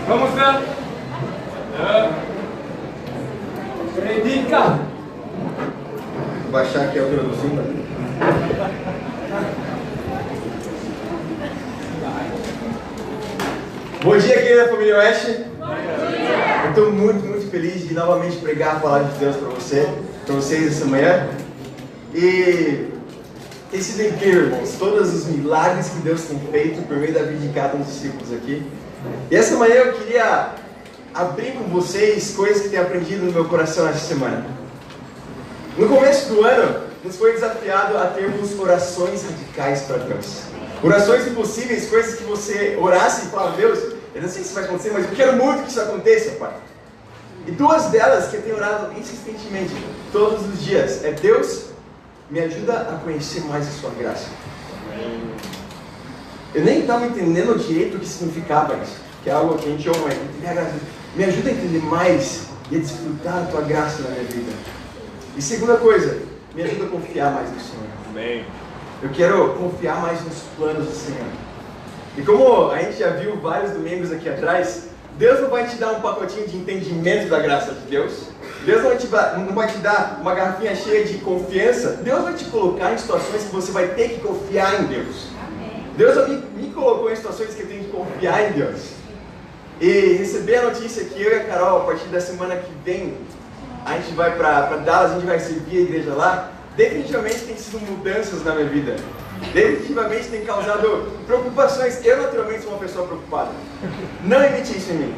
Vamos ver. Predica. Vou baixar aqui a altura do fim. Bom dia, querida família Oeste. Eu estou muito feliz de novamente pregar a palavra de Deus para vocês essa manhã. E tem sido incrível, irmãos, todos os milagres que Deus tem feito por meio da vida de cada um dos discípulos aqui. E essa manhã eu queria abrir com vocês coisas que tenho aprendido no meu coração essa semana. No começo do ano, nos foi desafiado a termos orações radicais para Deus. Orações impossíveis, coisas que você orasse e fala: Deus, eu não sei se vai acontecer, mas eu quero muito que isso aconteça, Pai. E duas delas que eu tenho orado insistentemente todos os dias é: Deus, me ajuda a conhecer mais a sua graça. Eu nem estava entendendo direito o que significava isso, que é algo que a gente ouve, me ajuda a entender mais e a desfrutar da tua graça na minha vida. E segunda coisa, me ajuda a confiar mais no Senhor. Amém. Eu quero confiar mais nos planos do Senhor. E como a gente já viu vários domingos aqui atrás, Deus não vai te dar um pacotinho de entendimento da graça de Deus. Deus não vai te dar uma garrafinha cheia de confiança. Deus vai te colocar em situações que você vai ter que confiar em Deus. Deus me colocou em situações que eu tenho que confiar em Deus. E receber a notícia que eu e a Carol, a partir da semana que vem, a gente vai para Dallas, a gente vai servir a igreja lá, definitivamente tem sido mudanças na minha vida. Definitivamente tem causado preocupações. Eu naturalmente sou uma pessoa preocupada. Não imite isso em mim.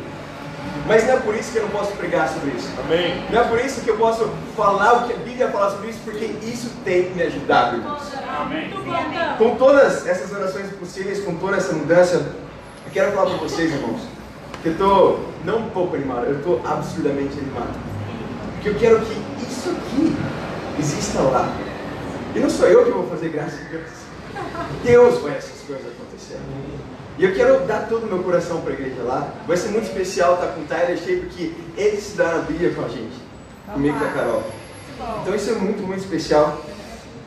Mas não é por isso que eu não posso pregar sobre isso. Amém. Não é por isso que eu posso falar o que a Bíblia fala sobre isso, porque isso tem me ajudado, irmãos. Amém. Com todas essas orações possíveis, com toda essa mudança, eu quero falar para vocês, irmãos, que eu estou não um pouco animado, eu estou absurdamente animado. Porque eu quero que isso aqui exista lá. E não sou eu que vou fazer, graças a Deus. Deus vai essas coisas acontecer. E eu quero dar todo o meu coração para a igreja lá. Vai ser muito especial estar com o Tyler Shea, porque ele estudaram a Bíblia com a gente, comigo e com a Carol. Então isso é muito especial.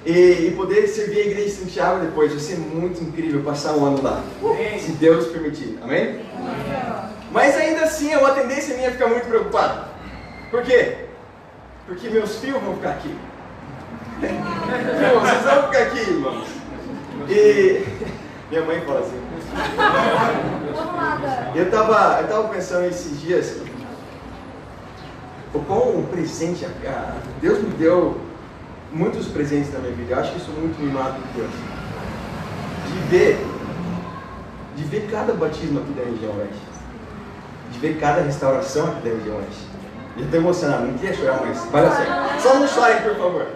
E poder servir a igreja de Santiago depois vai ser muito incrível passar um ano lá, se Deus permitir. Amém? Mas ainda assim é uma tendência minha ficar muito preocupado. Por quê? Porque meus filhos vão ficar aqui. Vocês vão ficar aqui, irmãos. E minha mãe fala assim. Eu tava pensando esses dias o quão presente Deus me deu muitos presentes na minha vida. Eu acho que eu sou muito mimado por Deus. De ver cada batismo aqui da região oeste. De ver cada restauração aqui da região oeste. Eu estou emocionado, não queria chorar, mas vai dar certo. Só não chorem, por favor.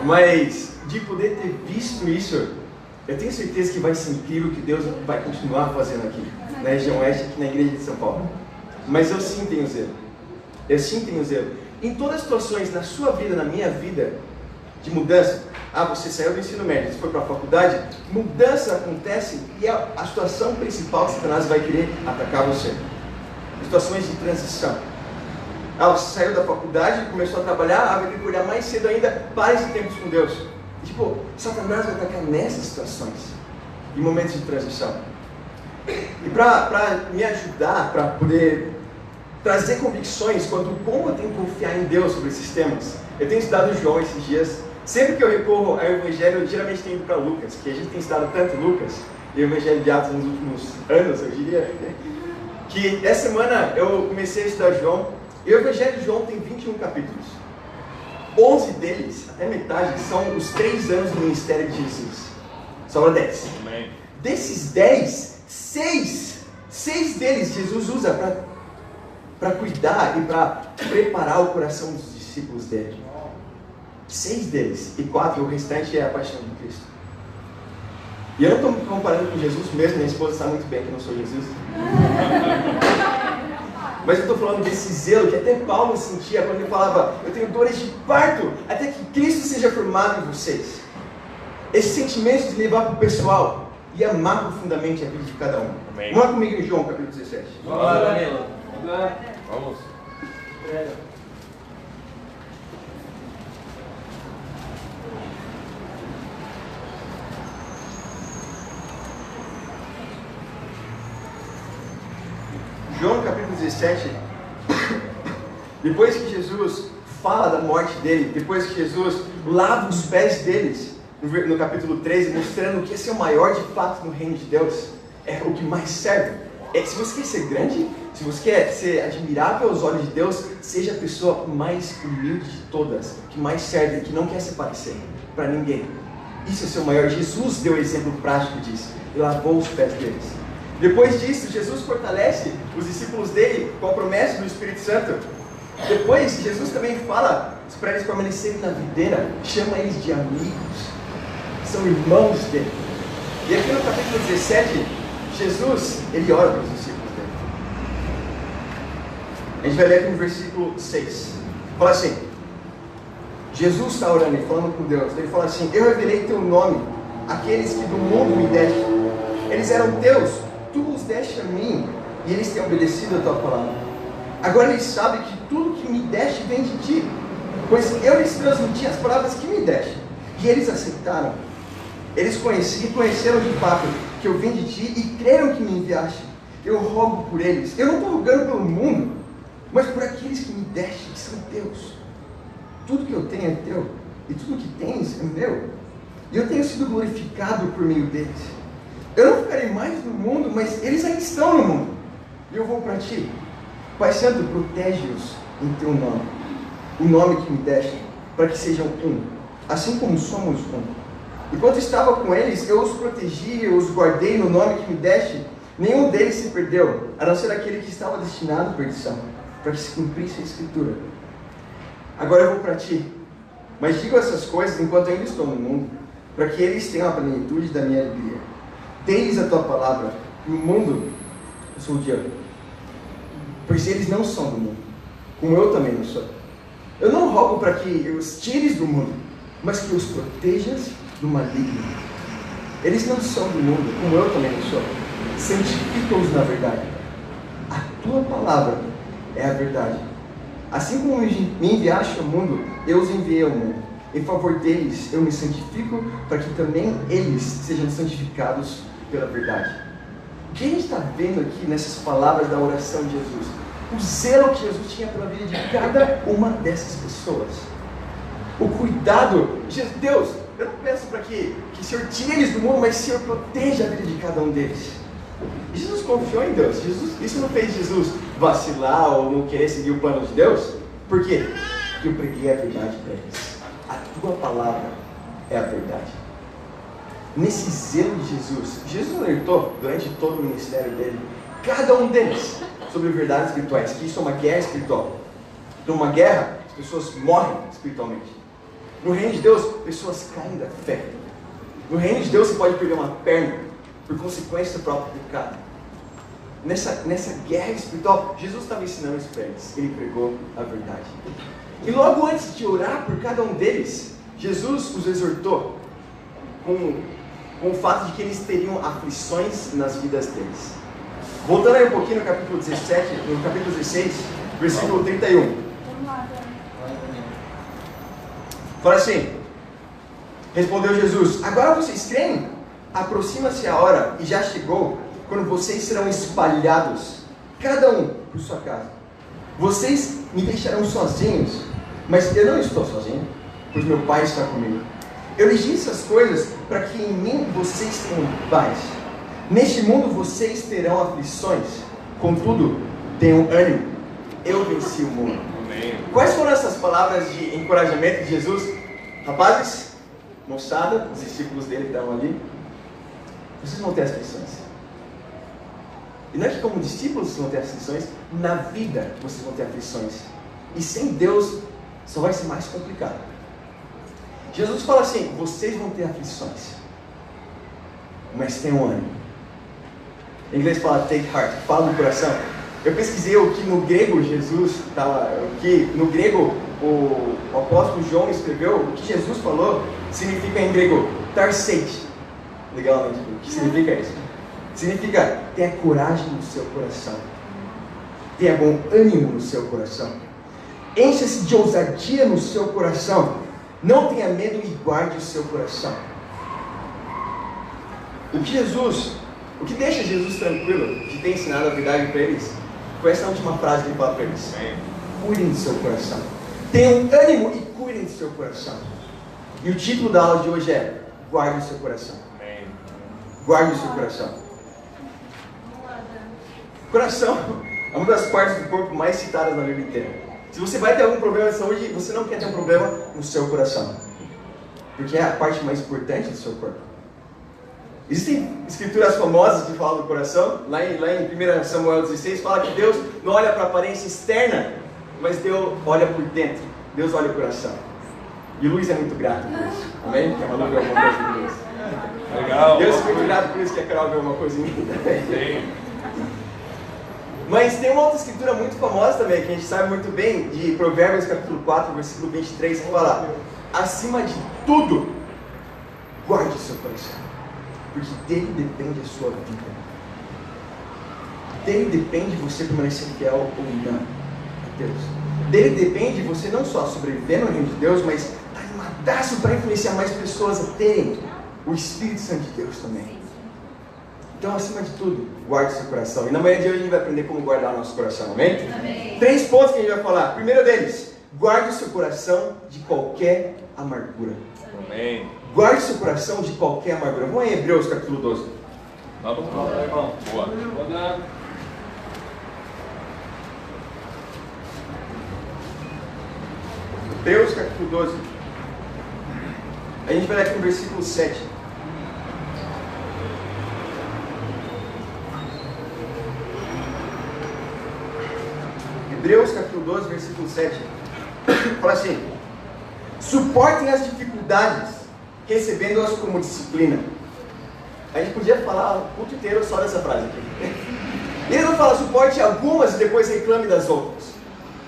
Mas de poder ter visto isso, eu tenho certeza que vai ser incrível, que Deus vai continuar fazendo aqui, na região oeste, aqui na igreja de São Paulo. Mas eu sim tenho zelo. Eu sim tenho zelo. Em todas as situações, na sua vida, na minha vida, de mudança. Você saiu do ensino médio, você foi para a faculdade, mudança acontece e a situação principal que Satanás vai querer atacar você. Situações de transição. Você saiu da faculdade, começou a trabalhar, vai ter que olhar mais cedo ainda para esse tempo com Deus. Satanás vai atacar nessas situações, em momentos de transição. E para me ajudar, para poder trazer convicções quanto como eu tenho que confiar em Deus sobre esses temas, eu tenho estudado João esses dias. Sempre que eu recorro ao Evangelho, eu geralmente tenho ido para Lucas, que a gente tem estudado tanto Lucas, e o Evangelho de Atos nos últimos anos, eu diria, que essa semana eu comecei a estudar João, e o Evangelho de João tem 21 capítulos. 11 deles, até metade, são os 3 anos do ministério de Jesus. Sobra 10. Amém. Desses 10, 6 deles Jesus usa para cuidar e para preparar o coração dos discípulos dele. 6 deles, e 4, o restante é a paixão de Cristo. E eu não estou me comparando com Jesus mesmo, minha esposa sabe muito bem que eu não sou Jesus. Mas eu estou falando desse zelo que até Paulo sentia quando ele falava: eu tenho dores de parto, até que Cristo seja formado em vocês. Esse sentimento de levar para o pessoal e amar profundamente a vida de cada um. Amém. Vamos lá comigo em João, capítulo 17. Bora, Danilo. Vamos. João capítulo 17, depois que Jesus fala da morte dele, depois que Jesus lava os pés deles, no capítulo 13, mostrando que esse é o maior de fato no reino de Deus, é o que mais serve. Se você quer ser grande, se você quer ser admirável aos olhos de Deus, seja a pessoa mais humilde de todas, que mais serve, que não quer se parecer para ninguém. Isso é o seu maior. Jesus deu exemplo prático disso e lavou os pés deles. Depois disso, Jesus fortalece os discípulos dele com a promessa do Espírito Santo. Depois, Jesus também fala para eles permanecerem na videira, chama eles de amigos, são irmãos dele. E aqui no capítulo 17, Jesus, ele ora para os discípulos dele. A gente vai ler aqui no versículo 6. Fala assim, Jesus está orando e falando com Deus. Ele fala assim, eu revelei teu nome àqueles que do mundo me deste. Eles eram teus, tu os deste a mim, e eles têm obedecido a tua palavra. Agora eles sabem que tudo que me deste vem de ti, pois eu lhes transmiti as palavras que me deste, e eles aceitaram. Eles conheceram de fato que eu vim de ti e creram que me enviaste. Eu rogo por eles. Eu não estou rogando pelo mundo, mas por aqueles que me deste, que são teus. Tudo que eu tenho é teu, e tudo que tens é meu. E eu tenho sido glorificado por meio deles. Eu não ficarei mais no mundo, mas eles ainda estão no mundo. E eu vou para ti. Pai Santo, protege-os em teu nome, o nome que me deste, para que sejam um, assim como somos um. Enquanto estava com eles, eu os protegi, eu os guardei no nome que me deste. Nenhum deles se perdeu, a não ser aquele que estava destinado à perdição, para que se cumprisse a Escritura. Agora eu vou para ti, mas digo essas coisas enquanto ainda estou no mundo, para que eles tenham a plenitude da minha alegria. Dê-lhes a tua palavra, e o mundo eu sou odiando, pois eles não são do mundo, como eu também não sou. Eu não rogo para que os tires do mundo, mas que os protejas do maligno. Eles não são do mundo, como eu também não sou. Santifica-os na verdade. A tua palavra é a verdade. Assim como me enviaste ao mundo, eu os enviei ao mundo. Em favor deles eu me santifico, para que também eles sejam santificados pela verdade. O que a gente está vendo aqui nessas palavras da oração de Jesus? O zelo que Jesus tinha pela vida de cada uma dessas pessoas. O cuidado. Deus, eu não peço para que o Senhor tire eles do mundo, mas o Senhor proteja a vida de cada um deles. Jesus confiou em Deus. Isso não fez Jesus vacilar ou não querer seguir o plano de Deus. Por quê? Porque eu preguei a verdade para eles. A tua palavra é a verdade. Nesse zelo de Jesus alertou durante todo o ministério dele, cada um deles, sobre verdades espirituais, que isso é uma guerra espiritual. Numa guerra, as pessoas morrem espiritualmente. No reino de Deus, pessoas caem da fé. No reino de Deus, você pode perder uma perna por consequência do próprio pecado. Nessa guerra espiritual, Jesus estava ensinando isso para eles. Ele pregou a verdade. E logo antes de orar por cada um deles, Jesus os exortou com o fato de que eles teriam aflições nas vidas deles. Voltando aí um pouquinho no capítulo 17, no capítulo 16, versículo 31. Fala assim, respondeu Jesus, agora vocês creem? Aproxima-se a hora, e já chegou, quando vocês serão espalhados, cada um por sua casa. Vocês me deixarão sozinhos, mas eu não estou sozinho, pois meu Pai está comigo. Eu lhes disse essas coisas para que em mim vocês tenham paz. Neste mundo vocês terão aflições, contudo, tenham ânimo. Eu venci o mundo. Amém. Quais foram essas palavras de encorajamento de Jesus? Rapazes, moçada, os discípulos dele que estavam ali, vocês vão ter aflições. E não é que como discípulos vocês vão ter aflições, na vida vocês vão ter aflições. E sem Deus só vai ser mais complicado. Jesus fala assim, vocês vão ter aflições, mas tenham ânimo. Em inglês fala take heart, fala no coração. Eu pesquisei o que no grego Jesus estava, o que no grego o apóstolo João escreveu, o que Jesus falou significa em grego tarsete. Legalmente, o que significa isso? Significa tenha coragem no seu coração, tenha bom ânimo no seu coração, encha-se de ousadia no seu coração, não tenha medo e guarde o seu coração. O que deixa Jesus tranquilo de ter ensinado a verdade para eles Foi essa a última frase que ele fala para eles. Cuidem do seu coração. Tenham ânimo e cuidem do seu coração. E o título da aula de hoje é Guarde o seu coração. Guarde o seu coração. Coração é uma das partes do corpo mais citadas na Bíblia inteira. Se você vai ter algum problema de saúde, você não quer ter um problema no seu coração, porque é a parte mais importante do seu corpo. Existem escrituras famosas que falam do coração. Lá em 1 Samuel 16 fala que Deus não olha para a aparência externa, mas Deus olha por dentro. Deus olha o coração. E o Luiz é muito grato por isso. Amém? Que a Manu vê alguma coisa em Luiz. Legal. Deus é muito grato por isso que a Carol vê uma coisa em mim também. Sim. Mas tem uma outra escritura muito famosa também, que a gente sabe muito bem, de Provérbios capítulo 4, versículo 23, que fala: acima de tudo, guarde o seu coração, porque dele depende a sua vida. Dele depende você permanecer fiel ou não a Deus. Dele depende você não só sobreviver no reino de Deus, mas estar animadaço para influenciar mais pessoas a terem o Espírito Santo de Deus também. Então, acima de tudo, guarde seu coração. E na manhã de hoje a gente vai aprender como guardar o nosso coração, amém? Amém. 3 pontos que a gente vai falar. Primeiro deles, guarde o seu coração de qualquer amargura. Amém. Guarde seu coração de qualquer amargura. Vamos em Hebreus capítulo 12. Vamos lá, irmão. Boa. Hebreus capítulo 12. A gente vai ler aqui no versículo 7. Hebreus capítulo 12, versículo 7. Fala assim: suportem as dificuldades, recebendo-as como disciplina. A gente podia falar o culto inteiro só dessa frase aqui. Ele não fala suporte algumas e depois reclame das outras.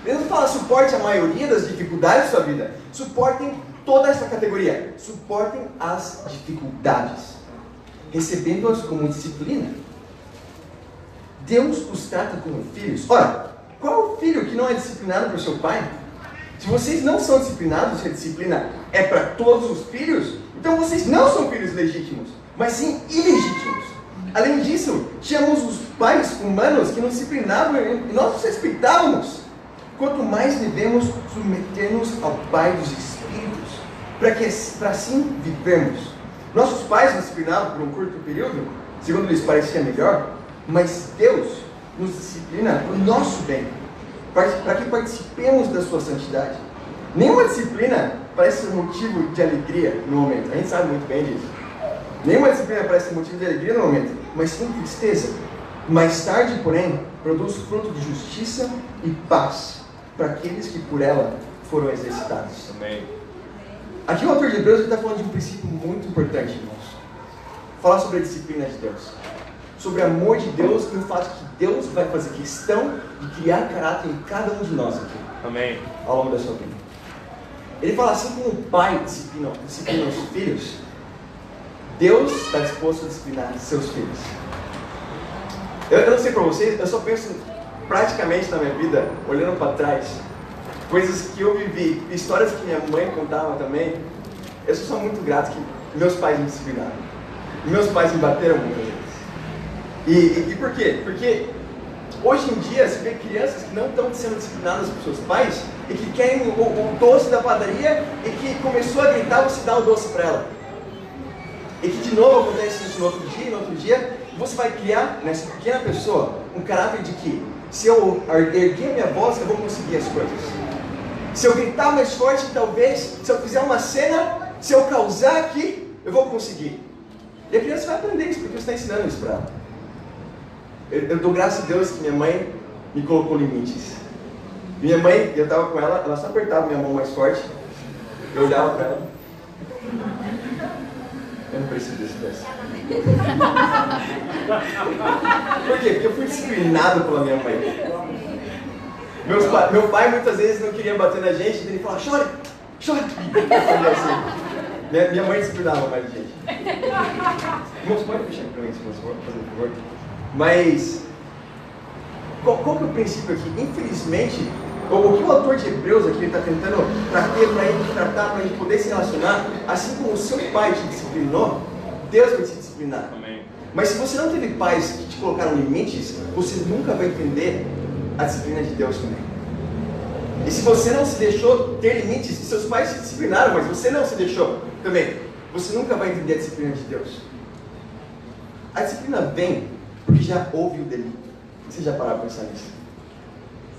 Ele não fala suporte a maioria das dificuldades da sua vida. Suportem toda essa categoria. Suportem as dificuldades, recebendo-as como disciplina. Deus os trata como filhos. Ora, qual é o filho que não é disciplinado por seu pai? Se vocês não são disciplinados, se a disciplina é para todos os filhos, então vocês não são filhos legítimos, mas sim ilegítimos. Além disso, tínhamos os pais humanos que nos disciplinavam e nós os respeitávamos. Quanto mais devemos submeter-nos ao Pai dos Espíritos, para assim vivermos. Nossos pais nos disciplinavam por um curto período, segundo lhes parecia melhor, mas Deus nos disciplina para o nosso bem, para que participemos da sua santidade. Nenhuma disciplina parece ser motivo de alegria no momento. A gente sabe muito bem disso. Nenhuma disciplina parece ser motivo de alegria no momento, mas sim tristeza. Mais tarde, porém, produz fruto de justiça e paz para aqueles que por ela foram exercitados. Amém. Aqui o autor de Hebreus está falando de um princípio muito importante, irmãos. Falar sobre a disciplina de Deus, sobre o amor de Deus e o fato que Deus vai fazer questão de criar caráter em cada um de nós aqui. Amém. Ao longo da sua vida. Ele fala assim: como o pai disciplina os filhos, Deus está disposto a disciplinar seus filhos. Eu não sei para vocês, eu só penso praticamente na minha vida, olhando para trás, coisas que eu vivi, histórias que minha mãe contava também. Eu sou só muito grato que meus pais me disciplinaram. E meus pais me bateram muitas vezes. E por quê? Porque hoje em dia se vê crianças que não estão sendo disciplinadas por seus pais e que querem o doce da padaria e que começou a gritar, você dá o doce para ela. E que de novo acontece isso no outro dia, você vai criar nessa pequena pessoa um caráter de que se eu erguer a minha voz, eu vou conseguir as coisas. Se eu gritar mais forte, talvez, se eu fizer uma cena, se eu causar aqui, eu vou conseguir. E a criança vai aprender isso, porque você está ensinando isso para ela. Eu dou graças a Deus que minha mãe me colocou limites. Minha mãe, eu estava com ela só apertava minha mão mais forte, eu olhava para ela. Eu não preciso desse dessa. Por quê? Porque eu fui disciplinado pela minha mãe. Meu pai muitas vezes não queria bater na gente, ele falava: chore, chore. Assim. Minha mãe disciplinava mais a gente. Irmãos, pode fechar para mim, se você for fazer um favor. Mas, qual que é o princípio aqui? Infelizmente, o que o autor de Hebreus aqui está tentando tratar, para a gente poder se relacionar, assim como o seu pai te disciplinou, Deus vai te disciplinar. Amém. Mas se você não teve pais que te colocaram limites, você nunca vai entender a disciplina de Deus também. E se você não se deixou ter limites, e seus pais se disciplinaram, mas você não se deixou também, você nunca vai entender a disciplina de Deus. A disciplina vem porque já houve o delito. Você já parou para pensar nisso?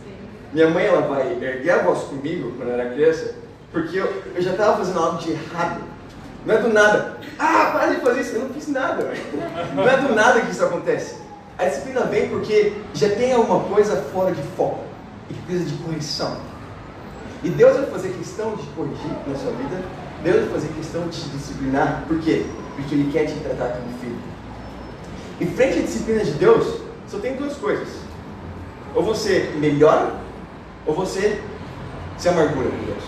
Sim. Minha mãe, ela vai erguer a voz comigo quando eu era criança, porque eu já estava fazendo algo de errado. Não é do nada. Para de fazer isso. Eu não fiz nada. Não é do nada que isso acontece. A disciplina vem porque já tem alguma coisa fora de foco e que precisa de correção. E Deus vai fazer questão de corrigir na sua vida. Deus vai fazer questão de te disciplinar. Por quê? Porque Ele quer te tratar como filho. Em frente à disciplina de Deus, só tem duas coisas. Ou você melhora, ou você se amargura com Deus.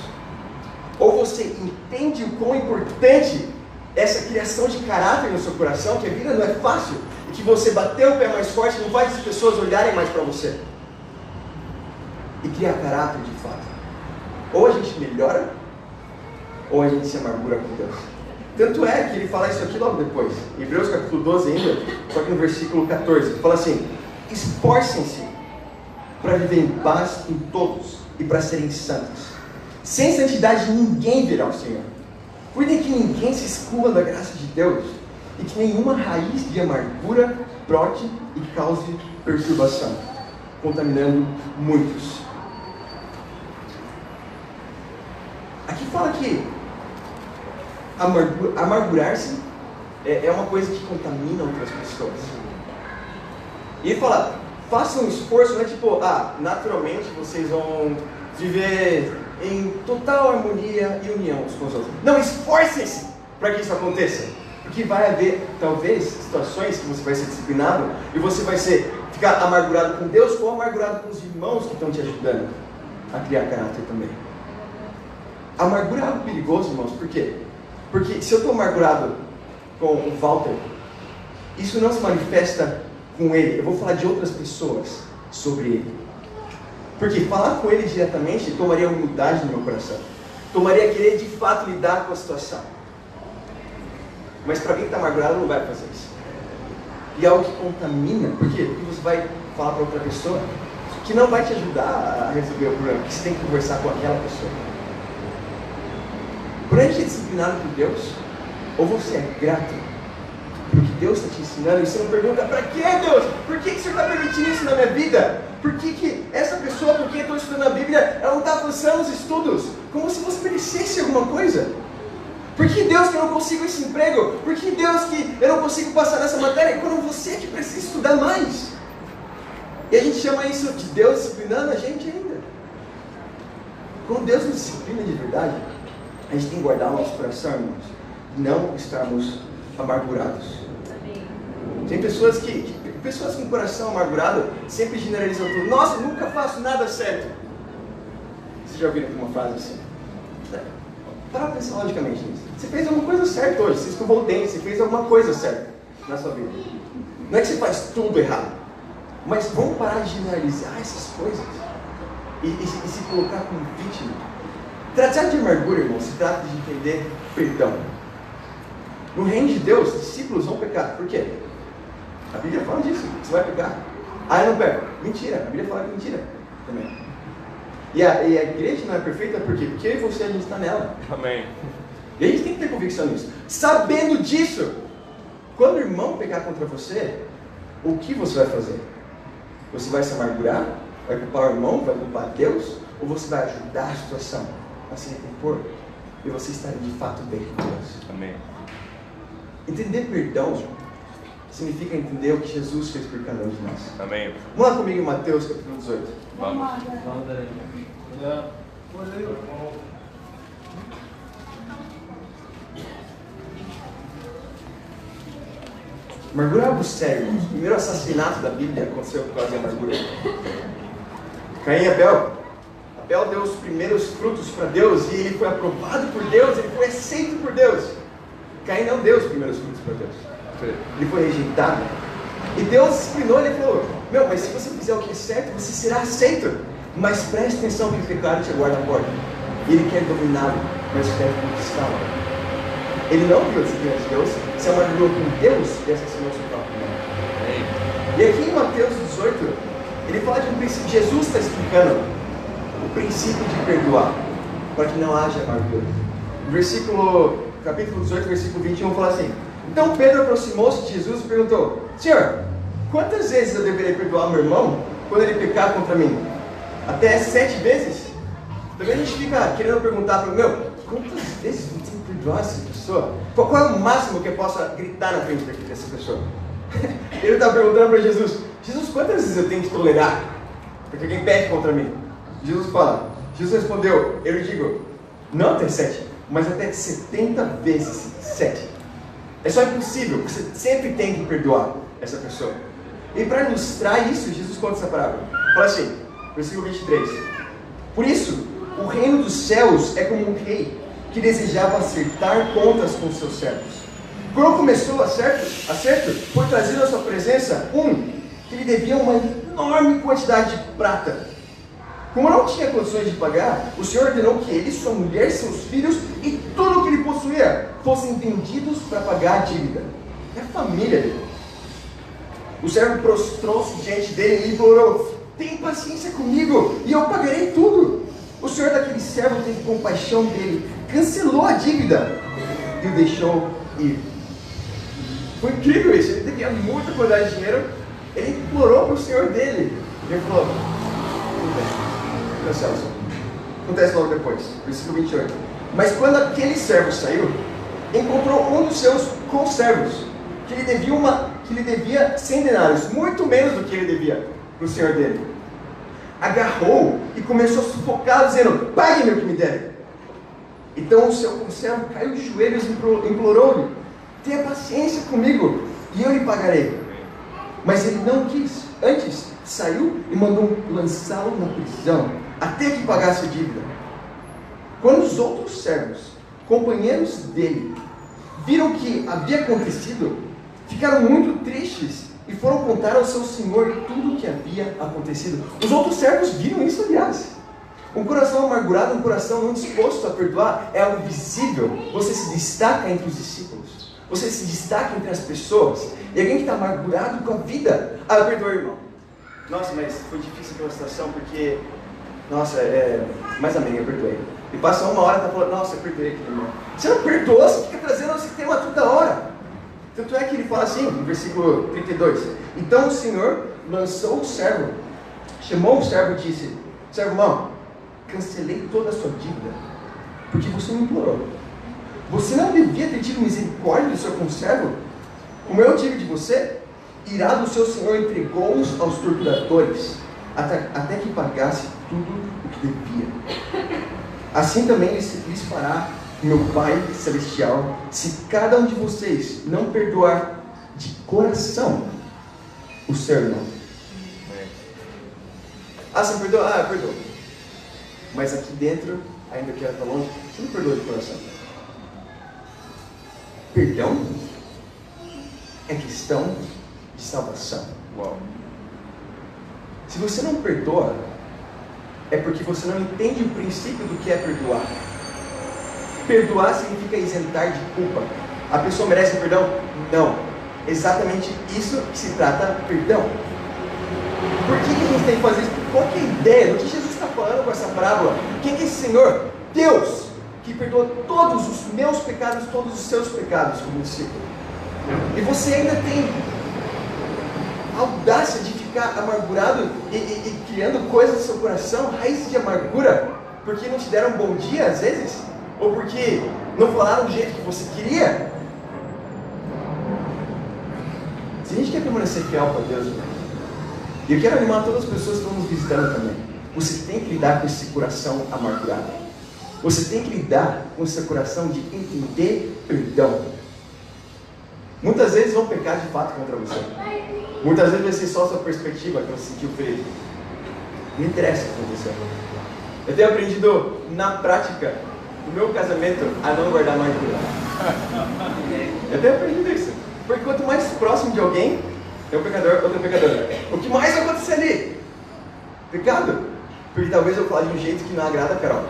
Ou você entende o quão importante essa criação de caráter no seu coração, que a vida não é fácil, e que você bater o pé mais forte não faz as pessoas olharem mais para você. E criar caráter de fato. Ou a gente melhora, ou a gente se amargura com Deus. Tanto é que ele fala isso aqui logo depois. Em Hebreus capítulo 12 ainda, só que no versículo 14, ele fala assim: esforcem-se para viver em paz em todos e para serem santos. Sem santidade ninguém verá o Senhor. Cuidem que ninguém se exclua da graça de Deus e que nenhuma raiz de amargura brote e cause perturbação, contaminando muitos. Aqui fala que amargurar-se é uma coisa que contamina outras pessoas. E ele fala, façam um esforço, não é tipo, naturalmente vocês vão viver em total harmonia e união uns com os outros. Não, esforcem-se para que isso aconteça. Porque vai haver, talvez, situações que você vai ser disciplinado e você vai ficar amargurado com Deus ou amargurado com os irmãos que estão te ajudando a criar caráter também. Amargura é algo perigoso, irmãos. Por quê? Porque se eu estou amargurado com o Walter, isso não se manifesta com ele. Eu vou falar de outras pessoas sobre ele. Porque falar com ele diretamente tomaria humildade no meu coração. Tomaria querer de fato lidar com a situação. Mas para quem está amargurado não vai fazer isso. E é algo que contamina. Por quê? Porque você vai falar para outra pessoa que não vai te ajudar a resolver o problema. Que você tem que conversar com aquela pessoa. Quando a gente é disciplinado por Deus, ou você é grato porque Deus está te ensinando e você não pergunta, para que Deus? Por que o Senhor está permitindo isso na minha vida? Por que essa pessoa, por que eu estou estudando a Bíblia, ela não está avançando os estudos? Como se você merecesse alguma coisa? Por que Deus que eu não consigo esse emprego? Por que Deus que eu não consigo passar nessa matéria? Quando você que precisa estudar mais. E a gente chama isso de Deus disciplinando a gente ainda. Quando Deus nos disciplina de verdade, a gente tem que guardar o nosso coração, irmãos, e não estarmos amargurados. Tem pessoas pessoas com coração amargurado sempre generalizam tudo. Nossa, eu nunca faço nada certo. Vocês já ouviram uma frase assim? Para pensar logicamente nisso. Você fez alguma coisa certa hoje, você escovou o dente, você fez alguma coisa certa na sua vida. Não é que você faz tudo errado, mas vamos parar de generalizar essas coisas e se colocar como vítima. Tratar de amargura, irmão, se trata de entender perdão. No reino de Deus, discípulos vão pecar. Por quê? A Bíblia fala disso, você vai pecar. Eu não pego. Mentira, a Bíblia fala que mentira também. E a igreja não é perfeita por quê? Porque eu e você, a gente está nela. Amém. E a gente tem que ter convicção nisso. Sabendo disso, quando o irmão pecar contra você, o que você vai fazer? Você vai se amargurar? Vai culpar o irmão? Vai culpar Deus? Ou você vai ajudar a situação a se recompor? E você estar de fato bem com Deus. Amém. Entender perdão significa entender o que Jesus fez por cada um de nós. Amém. Vamos lá comigo em Mateus capítulo 18. Vamos. Amargura é algo sério, irmãos. O primeiro assassinato da Bíblia aconteceu por causa de amargura. Caim e Abel. Abel deu os primeiros frutos para Deus e ele foi aprovado por Deus, ele foi aceito por Deus. Caim não deu os primeiros frutos para Deus. Ele foi rejeitado. E Deus disciplinou, ele falou, mas se você fizer o que é certo, você será aceito. Mas preste atenção que o pecado te aguarda na porta. E ele quer dominá-lo, mas quer conquistá-lo. Ele não viu a disciplina de Deus, se amargurou com Deus e assassinou seu próprio irmão. E aqui em Mateus 18, Ele fala de um princípio, Jesus está explicando o princípio de perdoar, para que não haja amargura. Capítulo 18, versículo 21, fala assim: então Pedro aproximou-se de Jesus e perguntou: Senhor, quantas vezes eu deveria perdoar meu irmão quando ele pecar contra mim? Até 7 vezes? Também a gente fica querendo perguntar para quantas vezes eu tenho que perdoar essa pessoa? Qual é o máximo que eu possa gritar na frente dessa pessoa? Ele está perguntando para Jesus: Jesus, quantas vezes eu tenho que tolerar porque alguém peca contra mim? Jesus respondeu: eu lhe digo, não até 7, mas até 70 vezes 7. É só impossível, você sempre tem que perdoar essa pessoa. E para ilustrar isso, Jesus conta essa parábola. Fala assim, versículo 23: por isso, o reino dos céus é como um rei que desejava acertar contas com seus servos. Quando começou o acerto, foi trazido à sua presença que lhe devia uma enorme quantidade de prata. Como não tinha condições de pagar, o Senhor ordenou que ele, sua mulher, seus filhos e tudo o que ele possuía fossem vendidos para pagar a dívida. É a família dele. O servo prostrou-se diante dele e implorou: tem paciência comigo e eu pagarei tudo. O Senhor daquele servo teve compaixão dele, cancelou a dívida e o deixou ir. Foi incrível isso. Ele devia muita quantidade de dinheiro. Ele implorou para o Senhor dele. Ele falou: Celso. Acontece logo depois, versículo 28. Mas quando aquele servo saiu, encontrou um dos seus conservos, que lhe devia 100 denários, muito menos do que ele devia para o senhor dele. Agarrou e começou a sufocar, dizendo: pague-me o que me der. Então o seu conservo caiu de joelhos e implorou-lhe: tenha paciência comigo e eu lhe pagarei. Mas ele não quis. Antes, saiu e mandou lançá-lo na prisão, até que pagasse a dívida. Quando os outros servos, companheiros dele, viram o que havia acontecido, ficaram muito tristes e foram contar ao seu senhor tudo o que havia acontecido. Os outros servos viram isso, aliás. Um coração amargurado, um coração não disposto a perdoar, é algo visível. Você se destaca entre os discípulos, você se destaca entre as pessoas. E alguém que está amargurado com a vida: perdoa, irmão. Nossa, mas foi difícil aquela situação porque, mas amém, eu perdoei. E passou uma hora e está falando: nossa, eu perdoei aquele irmão. Você não perdoa, você fica trazendo esse tema toda hora. Tanto é que ele fala assim, no versículo 32: então o Senhor lançou o servo, chamou o servo e disse: servo irmão, cancelei toda a sua dívida, porque você me implorou. Você não devia ter tido misericórdia do seu conservo, como eu tive de você? Irado o seu senhor entregou-os aos torturadores, até que pagasse tudo o que devia. Assim também lhes fará meu Pai Celestial, se cada um de vocês não perdoar de coração o seu irmão. Você perdoa? Eu perdoo. Mas aqui dentro, ainda que ela está longe, você não perdoa de coração. Perdão é questão de salvação. Uau. Se você não perdoa, é porque você não entende o princípio do que é perdoar. Perdoar significa isentar de culpa. A pessoa merece perdão? Não. Exatamente isso que se trata perdão. Por que a gente tem que fazer isso? Qual que é a ideia do que Jesus está falando com essa parábola? Quem que é esse Senhor? Deus, que perdoa todos os meus pecados, todos os seus pecados, como discípulo. E você ainda tem a audácia de ficar amargurado e criando coisas no seu coração, raízes de amargura, porque não te deram um bom dia às vezes, ou porque não falaram do jeito que você queria. Se a gente quer permanecer fiel para Deus, e eu quero animar todas as pessoas que estão nos visitando também, você tem que lidar com esse coração amargurado. Você tem que lidar com esse coração de entender perdão. Muitas vezes vão pecar de fato contra você. Muitas vezes vai ser só a sua perspectiva que você sentiu ferido. Não interessa o que aconteceu. Eu tenho aprendido na prática, no meu casamento, a não guardar amargura. Eu tenho aprendido isso. Porque quanto mais próximo de alguém, tem um pecador, outro pecador. O que mais vai acontecer ali? Pecado. Porque talvez eu fale de um jeito que não agrada a Carol.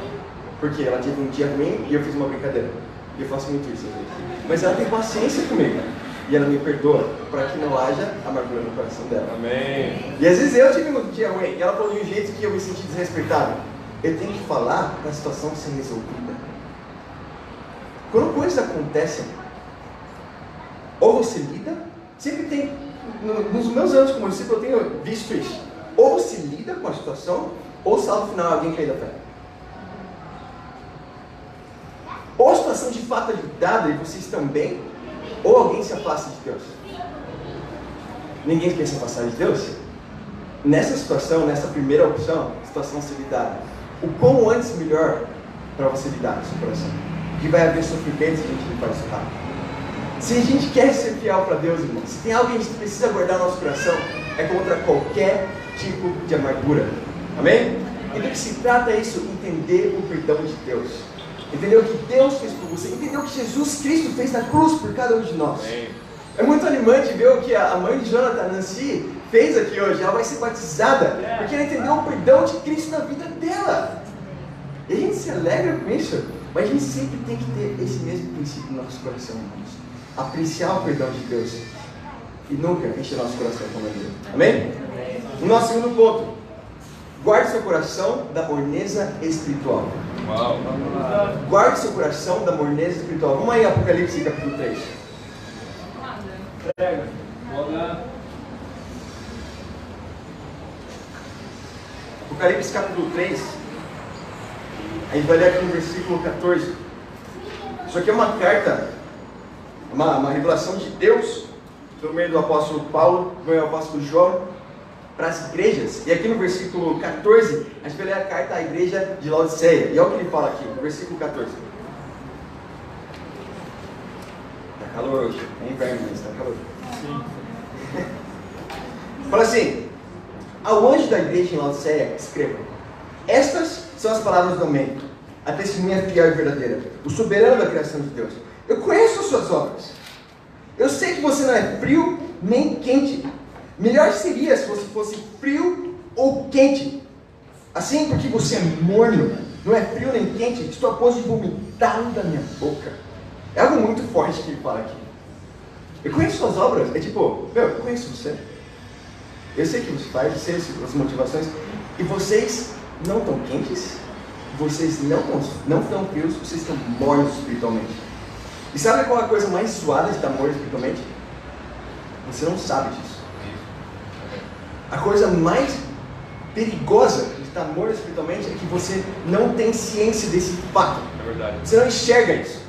Porque ela teve um dia ruim e eu fiz uma brincadeira. E eu faço muito isso às vezes. Mas ela tem paciência comigo. e ela me perdoa, para que não haja amargura no coração dela. Amém. E às vezes eu tive um dia ruim, e ela falou de um jeito que eu me senti desrespeitado. Eu tenho que falar para a situação ser resolvida. Quando coisas acontecem, ou você lida, sempre tem, nos meus anos como discípulo, eu tenho visto isso. Ou você lida com a situação, ou salvo final alguém cair da fé. Ou a situação de fato é lidada e vocês estão bem, ou alguém se afasta de Deus. Ninguém quer se afastar de Deus? Nessa situação, nessa primeira opção, a situação ser lidada. O quão antes melhor para você lidar com o seu coração. Que vai haver sofrimento se a gente não faz isso rápido. Se a gente quer ser fiel para Deus, irmão, se tem algo que a gente precisa guardar no nosso coração, é contra qualquer tipo de amargura. Amém? E do que se trata é isso, entender o perdão de Deus. Entender o que Deus fez por você, entender o que Jesus Cristo fez na cruz por cada um de nós. Amém. É muito animante ver o que a mãe de Jonathan, Nancy, fez aqui hoje. Ela vai ser batizada porque ela entendeu o perdão de Cristo na vida dela. E a gente se alegra com isso, mas a gente sempre tem que ter esse mesmo princípio no nosso coração, irmãos. Apreciar o perdão de Deus e nunca encher nosso coração com amargura. Amém? O nosso segundo ponto: guarde seu coração da morneza espiritual. Uau. Guarde seu coração da morneza espiritual. Vamos aí, Apocalipse capítulo 3. Apocalipse capítulo 3. A gente vai ler aqui no versículo 14. Isso aqui é uma carta, uma revelação de Deus, por meio do apóstolo Paulo, por meio do apóstolo João, para as igrejas. E aqui no versículo 14, a gente vai ler a carta à igreja de Laodiceia. E olha o que ele fala aqui, no versículo 14. Está calor hoje, é inverno, mas está calor. Fala assim: ao anjo da igreja em Laodiceia, escreva: estas são as palavras do Amém, a testemunha fiel e verdadeira, o soberano da criação de Deus. Eu conheço as suas obras. Eu sei que você não é frio nem quente. Melhor seria se você fosse frio ou quente. Assim, porque você é morno, não é frio nem quente, estou a ponto de vomitá-lo da minha boca. É algo muito forte que ele fala aqui. Eu conheço suas obras. É tipo, eu conheço você. Eu sei o que você faz, eu sei as motivações. E vocês não estão quentes, vocês não estão frios, vocês estão mornos espiritualmente. E sabe qual é a coisa mais suada de estar morno espiritualmente? Você não sabe disso. A coisa mais perigosa de estar morno espiritualmente é que você não tem ciência desse fato. É verdade. Você não enxerga isso.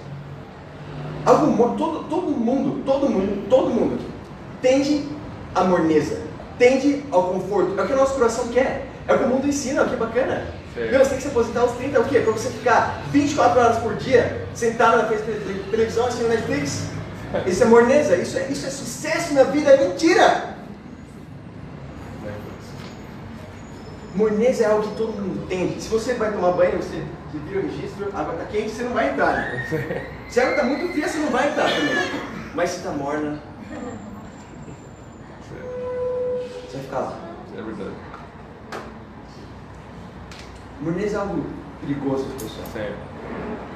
Todo mundo aqui tende à morneza, tende ao conforto. É o que o nosso coração quer. É o que o mundo ensina, que bacana. Meu, você tem que se aposentar aos 30, é o quê? Para você ficar 24 horas por dia sentado na frente da televisão assistindo Netflix? Isso é morneza, isso é sucesso na vida, é mentira! Morneza é algo que todo mundo tem. Se você vai tomar banho, você vira o registro, a água está quente, você não vai entrar. Né? Se a água está muito fria, você não vai entrar também. Mas se está morna, você vai ficar lá. É verdade. Morneza é algo perigoso, pessoal. Sempre.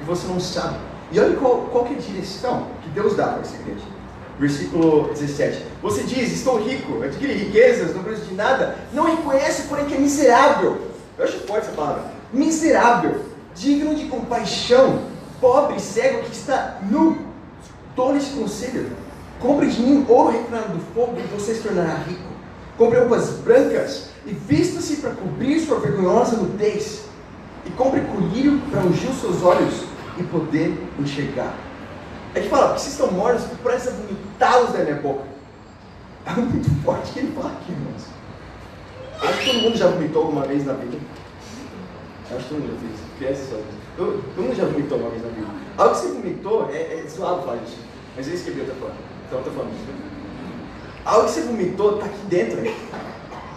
E você não sabe. E olha qual que é a direção que Deus dá para essa igreja. Versículo 17. Você diz: estou rico, adquiri riquezas, não preciso de nada. Não reconhece, porém, que é miserável. Eu acho forte essa palavra. Miserável, digno de compaixão, pobre e cego que está nu. Dou este conselho: compre de mim ouro refinado do fogo e você se tornará rico. Compre roupas brancas e vista-se para cobrir sua vergonhosa nudez. E compre colírio para ungir os seus olhos e poder enxergar. É que fala, porque vocês estão mortos, presta vomitá-los da minha boca. É muito forte que ele fala aqui, irmãos. Acho que todo mundo já vomitou alguma vez na vida. Acho que todo mundo já fez. Criança só. Todo mundo já vomitou uma vez na vida. Algo que você vomitou é suave falar disso. Mas é isso que eu estou falando. Então eu estou falando disso. Algo que você vomitou está aqui dentro.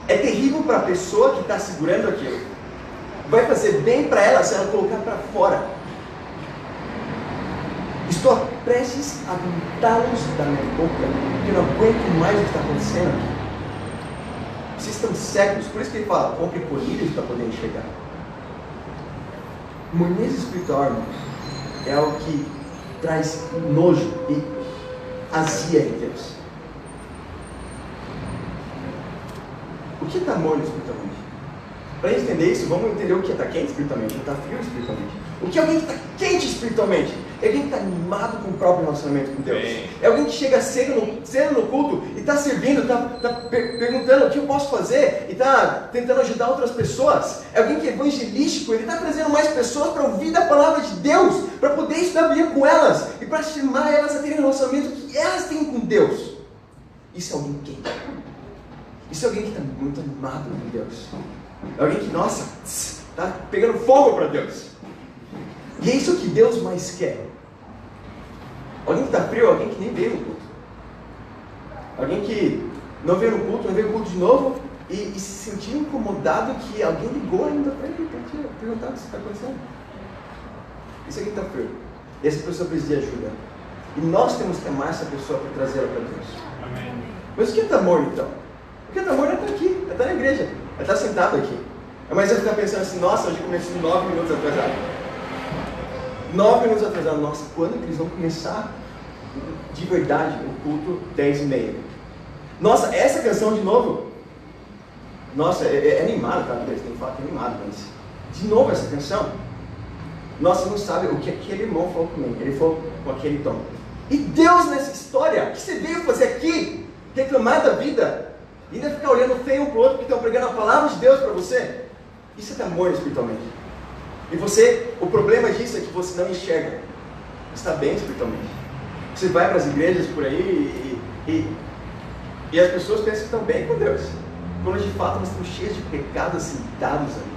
É terrível para a pessoa que está segurando aquilo. Vai fazer bem para ela se ela colocar para fora. Estou prestes a vomitá-los da minha boca, porque eu não aguento mais o que está acontecendo aqui. Vocês estão cegos, por isso que ele fala: compre colírios para poder enxergar. Morneza espiritual, irmãos, é algo que traz nojo e azia em Deus. O que está morno espiritualmente? Para a gente entender isso, vamos entender o que está quente espiritualmente, o que está frio espiritualmente. O que é alguém que está quente espiritualmente? É alguém que está animado com o próprio relacionamento com Deus. É alguém que chega cedo no culto e está servindo, está perguntando o que eu posso fazer e está tentando ajudar outras pessoas. É alguém que é evangelístico, ele está trazendo mais pessoas para ouvir da palavra de Deus, para poder estudar a Bíblia com elas e para chamar elas a terem um relacionamento que elas têm com Deus. Isso é alguém quente. Isso é alguém que está muito animado com Deus. É alguém que, nossa, está pegando fogo para Deus. E é isso que Deus mais quer. Alguém que está frio, alguém que nem veio no culto. Alguém que não veio no culto, não veio no culto de novo e se sentiu incomodado que alguém ligou ainda para ele para perguntar o que está acontecendo. Isso é alguém que está frio. E essa pessoa precisa de ajuda. E nós temos que amar essa pessoa para trazê-la para Deus. Amém. Mas o que é estar morno então? O que é estar morno é estar aqui, é estar na igreja, é estar sentado aqui. Mas eu ficar pensando assim, nossa, hoje comecei 9 minutos atrasado. 9 minutos atrasado, nossa, quando que eles vão começar de verdade o culto 10h30? Nossa, essa canção de novo, nossa, é animado, tá? Tem que falar que é animado, mas de novo essa canção, nossa, não sabe o que aquele irmão falou comigo, ele falou com aquele tom. E Deus nessa história, o que você veio fazer aqui? Reclamar da vida? E ainda ficar olhando feio um para o outro que estão pregando a palavra de Deus para você? Isso é morno espiritualmente. E você, o problema disso é que você não enxerga. Você está bem espiritualmente. Você vai para as igrejas por aí e as pessoas pensam que estão bem com Deus. Quando de fato nós estamos cheios de pecados sentados ali.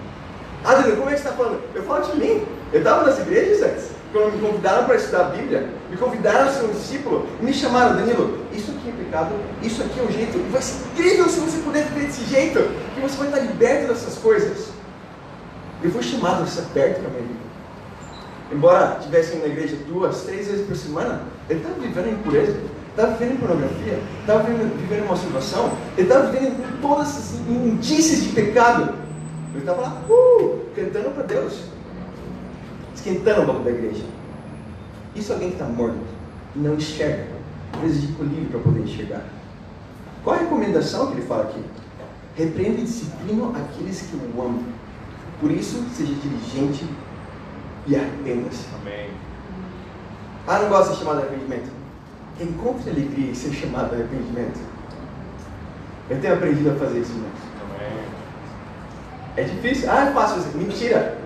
Ah, Danilo, como é que você está falando? Eu falo de mim. Eu estava nas igrejas antes. Quando me convidaram para estudar a Bíblia, me convidaram a ser um discípulo e me chamaram, Danilo, isso aqui é pecado, isso aqui é o jeito. E vai ser incrível se você puder viver desse jeito, que você vai estar liberto dessas coisas. Eu fui chamado a estar perto da minha vida. Embora estivesse na igreja 2, 3 vezes por semana, ele estava vivendo em impureza, estava vivendo em pornografia, estava vivendo em masturbação, ele estava vivendo em todas essas indícios de pecado. Ele estava lá, cantando para Deus, esquentando o banco da igreja. Isso é alguém que está morto e não enxerga, precisa de colírio para poder enxergar. Qual a recomendação que ele fala aqui? Repreenda e disciplina aqueles que o amam. Por isso, seja diligente e arrependa-se. Amém. Ah, não gosta de ser chamado de arrependimento? Encontre alegria em ser chamado de arrependimento. Eu tenho aprendido a fazer isso, irmãos. Amém. É difícil? Ah, é fácil fazer. Mentira!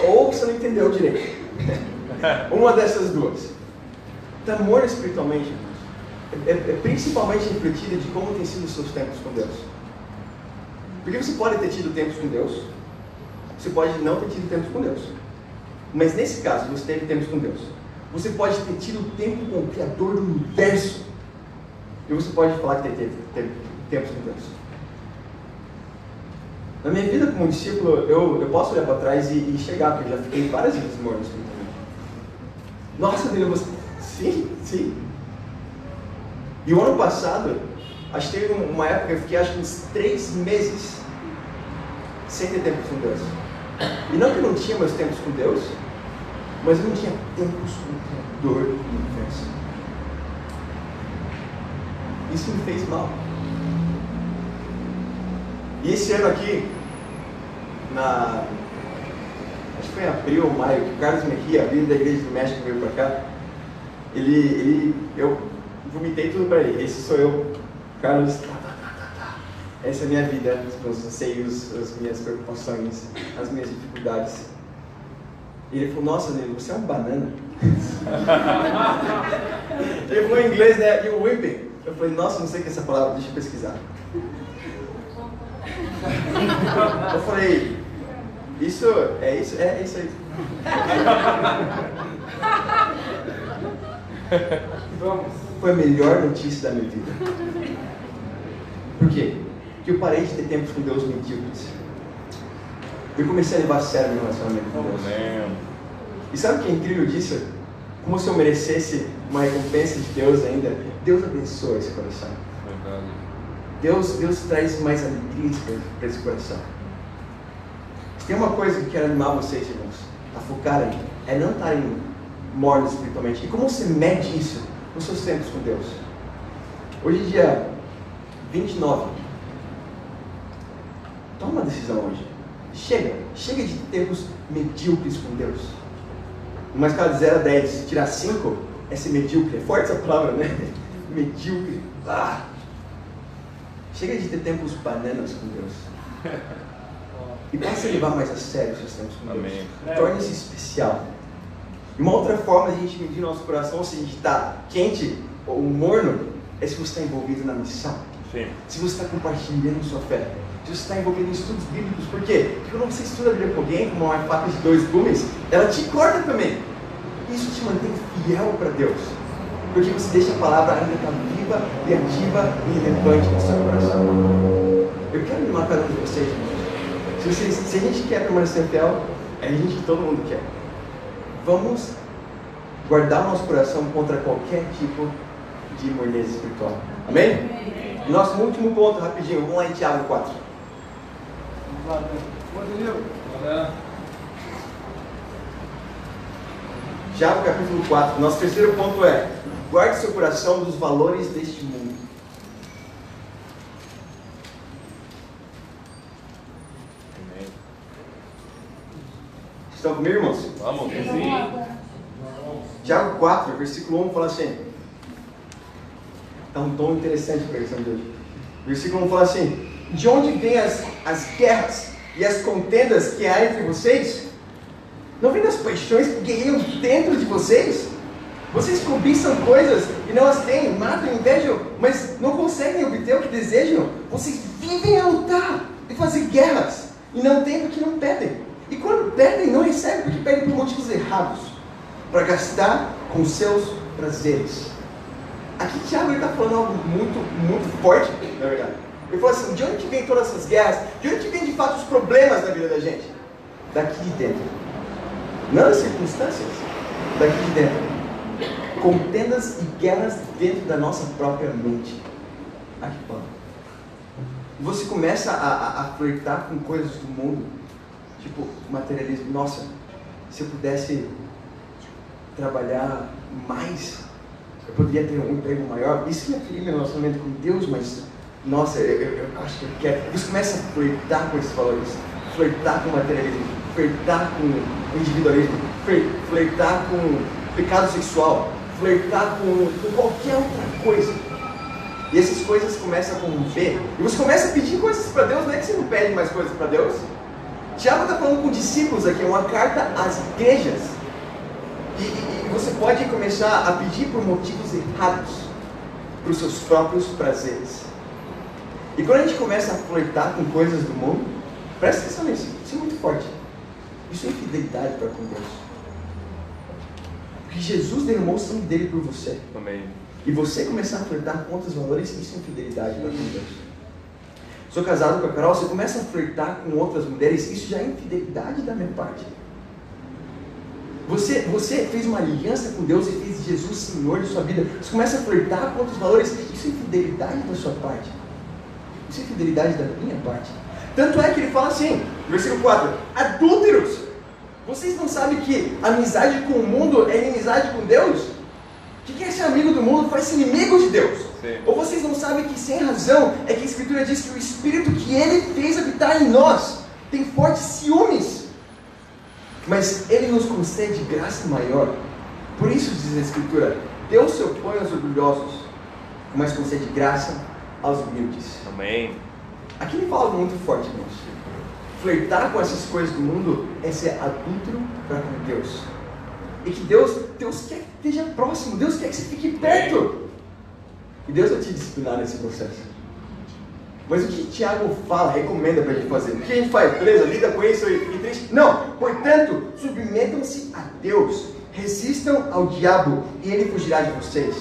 Ou você não entendeu direito. Uma dessas duas. Está morno espiritualmente, irmãos. É principalmente refletida de como tem sido os seus tempos com Deus. Porque você pode ter tido tempos com Deus. Você pode não ter tido tempos com Deus. Mas nesse caso, você teve tempos com Deus. Você pode ter tido tempo com o Criador do Universo. E você pode falar que teve tempos com Deus. Na minha vida como discípulo, eu posso olhar para trás e enxergar, porque eu já fiquei várias vezes morno espiritualmente. Nossa, Deus, você... Sim. E o ano passado, acho que teve uma época que eu fiquei acho que uns 3 meses sem ter tempos com Deus. E não que eu não tinha meus tempos com Deus, mas eu não tinha tempos com o Criador do Universo. Isso me fez mal. E esse ano aqui, acho que foi em abril ou maio, que o Carlos Mejia, líder da Igreja do México, veio para cá, eu vomitei tudo para ele. Esse sou eu, Carlos. Essa é a minha vida, os meus anseios, as minhas preocupações, as minhas dificuldades. E ele falou, nossa, Danilo, você é um banana. Ele falou em inglês, né? You're whipping. Eu falei, nossa, não sei o que é essa palavra, deixa eu pesquisar. Eu falei, isso aí. Vamos. Foi a melhor notícia da minha vida. Por quê? Porque eu parei de ter tempos com Deus medíocres. Eu comecei a levar a sério meu relacionamento com Deus. Amém. E sabe o que é incrível disso? Como se eu merecesse uma recompensa de Deus ainda. Deus abençoa esse coração. Verdade. Deus traz mais alegria para esse coração. Se tem uma coisa que eu quero animar vocês, irmãos, a focarem, é não estarem mornos espiritualmente. E como você mede isso? os seus tempos com Deus. Hoje é dia 29. Toma uma decisão hoje. Chega de tempos medíocres com Deus. Numa escala de 0 a 10, se tirar 5, é ser medíocre. É forte essa palavra, né? Medíocre. Chega de ter tempos bananas com Deus. E passe a levar mais a sério os seus tempos com Deus. Amém. Torne-se especial. E uma outra forma de a gente medir nosso coração, se a gente está quente ou morno, é se você está envolvido na missão. Sim. Se você está compartilhando sua fé. Se você está envolvido em estudos bíblicos. Por quê? Porque quando você estuda a Bíblia com alguém, com uma faca de 2 gumes, ela te corta também. Isso te mantém fiel para Deus. Porque você deixa a palavra ainda estar viva e ativa e relevante no seu coração. Eu quero animar cada um de vocês, irmãos. Se a gente quer permanecer fiel, é a gente que todo mundo quer. Vamos guardar o nosso coração contra qualquer tipo de morneza espiritual. Amém? Nosso último ponto, rapidinho. Vamos lá em Tiago 4. Vamos lá, Danilo. Tiago capítulo 4. Nosso terceiro ponto é: guarde seu coração dos valores deste mundo. Amém. Estão comigo, irmãos? Vamos. Tiago 4, versículo 1 fala assim. Está um tom interessante para a lição de hoje. Versículo 1 fala assim: de onde vêm as guerras e as contendas que há entre vocês? Não vem das paixões que guerreiam dentro de vocês? Vocês cobiçam coisas e não as têm, matam, invejam, mas não conseguem obter o que desejam. Vocês vivem a lutar e fazer guerras e não têm porque não pedem. E quando pedem, não recebem porque pedem por motivos errados, para gastar com seus prazeres. Aqui Tiago está falando algo muito forte, na verdade. Ele falou assim: de onde que vem todas essas guerras? De onde que vem de fato os problemas na vida da gente? Daqui de dentro. Não das circunstâncias, daqui de dentro. Contendas e guerras dentro da nossa própria mente. Aqui fala. Você começa a flertar com coisas do mundo, tipo materialismo. Nossa, se eu pudesse trabalhar mais, eu poderia ter um emprego maior. Isso me aflige meu relacionamento com Deus, mas nossa, eu acho que eu quero. Você começa a flertar com esses valores, flertar com materialismo, flertar com individualismo, flertar com pecado sexual, flertar com qualquer outra coisa. E essas coisas começam a conviver. E você começa a pedir coisas para Deus. Não é que você não pede mais coisas para Deus. Tiago está falando com discípulos aqui, uma carta às igrejas. E você pode começar a pedir por motivos errados, para os seus próprios prazeres. E quando a gente começa a flertar com coisas do mundo, presta atenção nisso, isso é muito forte. Isso é infidelidade para com Deus. Porque Jesus derramou o sangue dele por você. Amém. E você começar a flertar com outros valores, isso é infidelidade para com Deus. Sou casado com a Carol, você começa a flertar com outras mulheres, isso já é infidelidade da minha parte. Você fez uma aliança com Deus e fez Jesus Senhor de sua vida. Você começa a flertar com outros valores, isso é infidelidade da sua parte. Isso é infidelidade da minha parte. Tanto é que ele fala assim, versículo 4: adúlteros, vocês não sabem que amizade com o mundo é inimizade com Deus? O que é ser amigo do mundo faz-se inimigo de Deus? Sim. Ou vocês não sabem que sem razão é que a Escritura diz que o Espírito que Ele fez habitar em nós tem fortes ciúmes, mas Ele nos concede graça maior. Por isso diz a Escritura: Deus se opõe aos orgulhosos, mas concede graça aos humildes. Amém. Aqui ele fala algo muito forte, irmãos. Flertar com essas coisas do mundo é ser adúltero para com Deus. E que Deus quer que esteja próximo, Deus quer que você fique perto. E Deus vai te disciplinar nesse processo. Mas o que Tiago fala, recomenda para a gente fazer? O que a gente faz? Beleza, lida com isso e fique triste? Não! Portanto, submetam-se a Deus, resistam ao diabo e ele fugirá de vocês.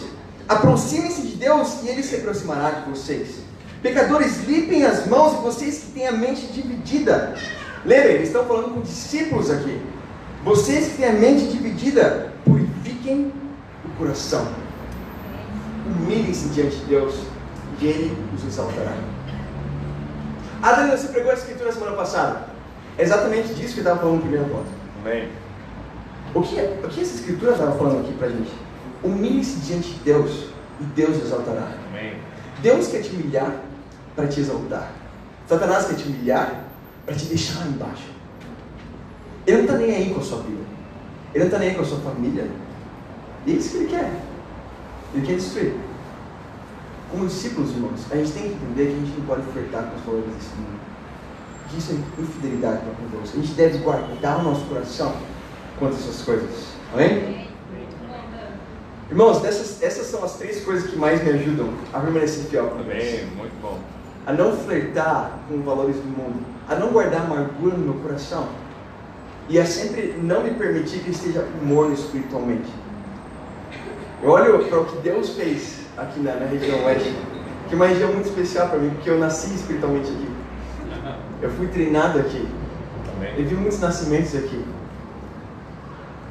Aproximem-se de Deus e ele se aproximará de vocês. Pecadores, limpem as mãos e vocês que têm a mente dividida. Lembrem, eles estão falando com discípulos aqui. Vocês que têm a mente dividida, purifiquem o coração. Humilhem-se diante de Deus e Ele os exaltará. Adriano, você pregou a Escritura semana passada. É exatamente disso que eu estava falando no primeiro ponto. Amém. O que essa Escritura estava falando aqui pra gente? Humilhe-se diante de Deus e Deus exaltará. Amém. Deus quer te humilhar para te exaltar. Satanás quer te humilhar para te deixar lá embaixo. Ele não está nem aí com a sua vida. Ele não está nem aí com a sua família. E é isso que ele quer. Ele quer destruir. Como discípulos, irmãos, a gente tem que entender que a gente não pode flertar com os valores desse mundo. Que isso é infidelidade para com Deus. A gente deve guardar o nosso coração contra essas coisas. Amém? Irmãos, essas são as 3 coisas que mais me ajudam a permanecer fiel com Deus. Amém. Muito bom. A não flertar com valores do mundo. A não guardar amargura no meu coração. E a sempre não me permitir que eu esteja morno espiritualmente. Eu olho para o que Deus fez aqui na região oeste, que é uma região muito especial para mim, porque eu nasci espiritualmente aqui. Eu fui treinado aqui. Eu vi muitos nascimentos aqui.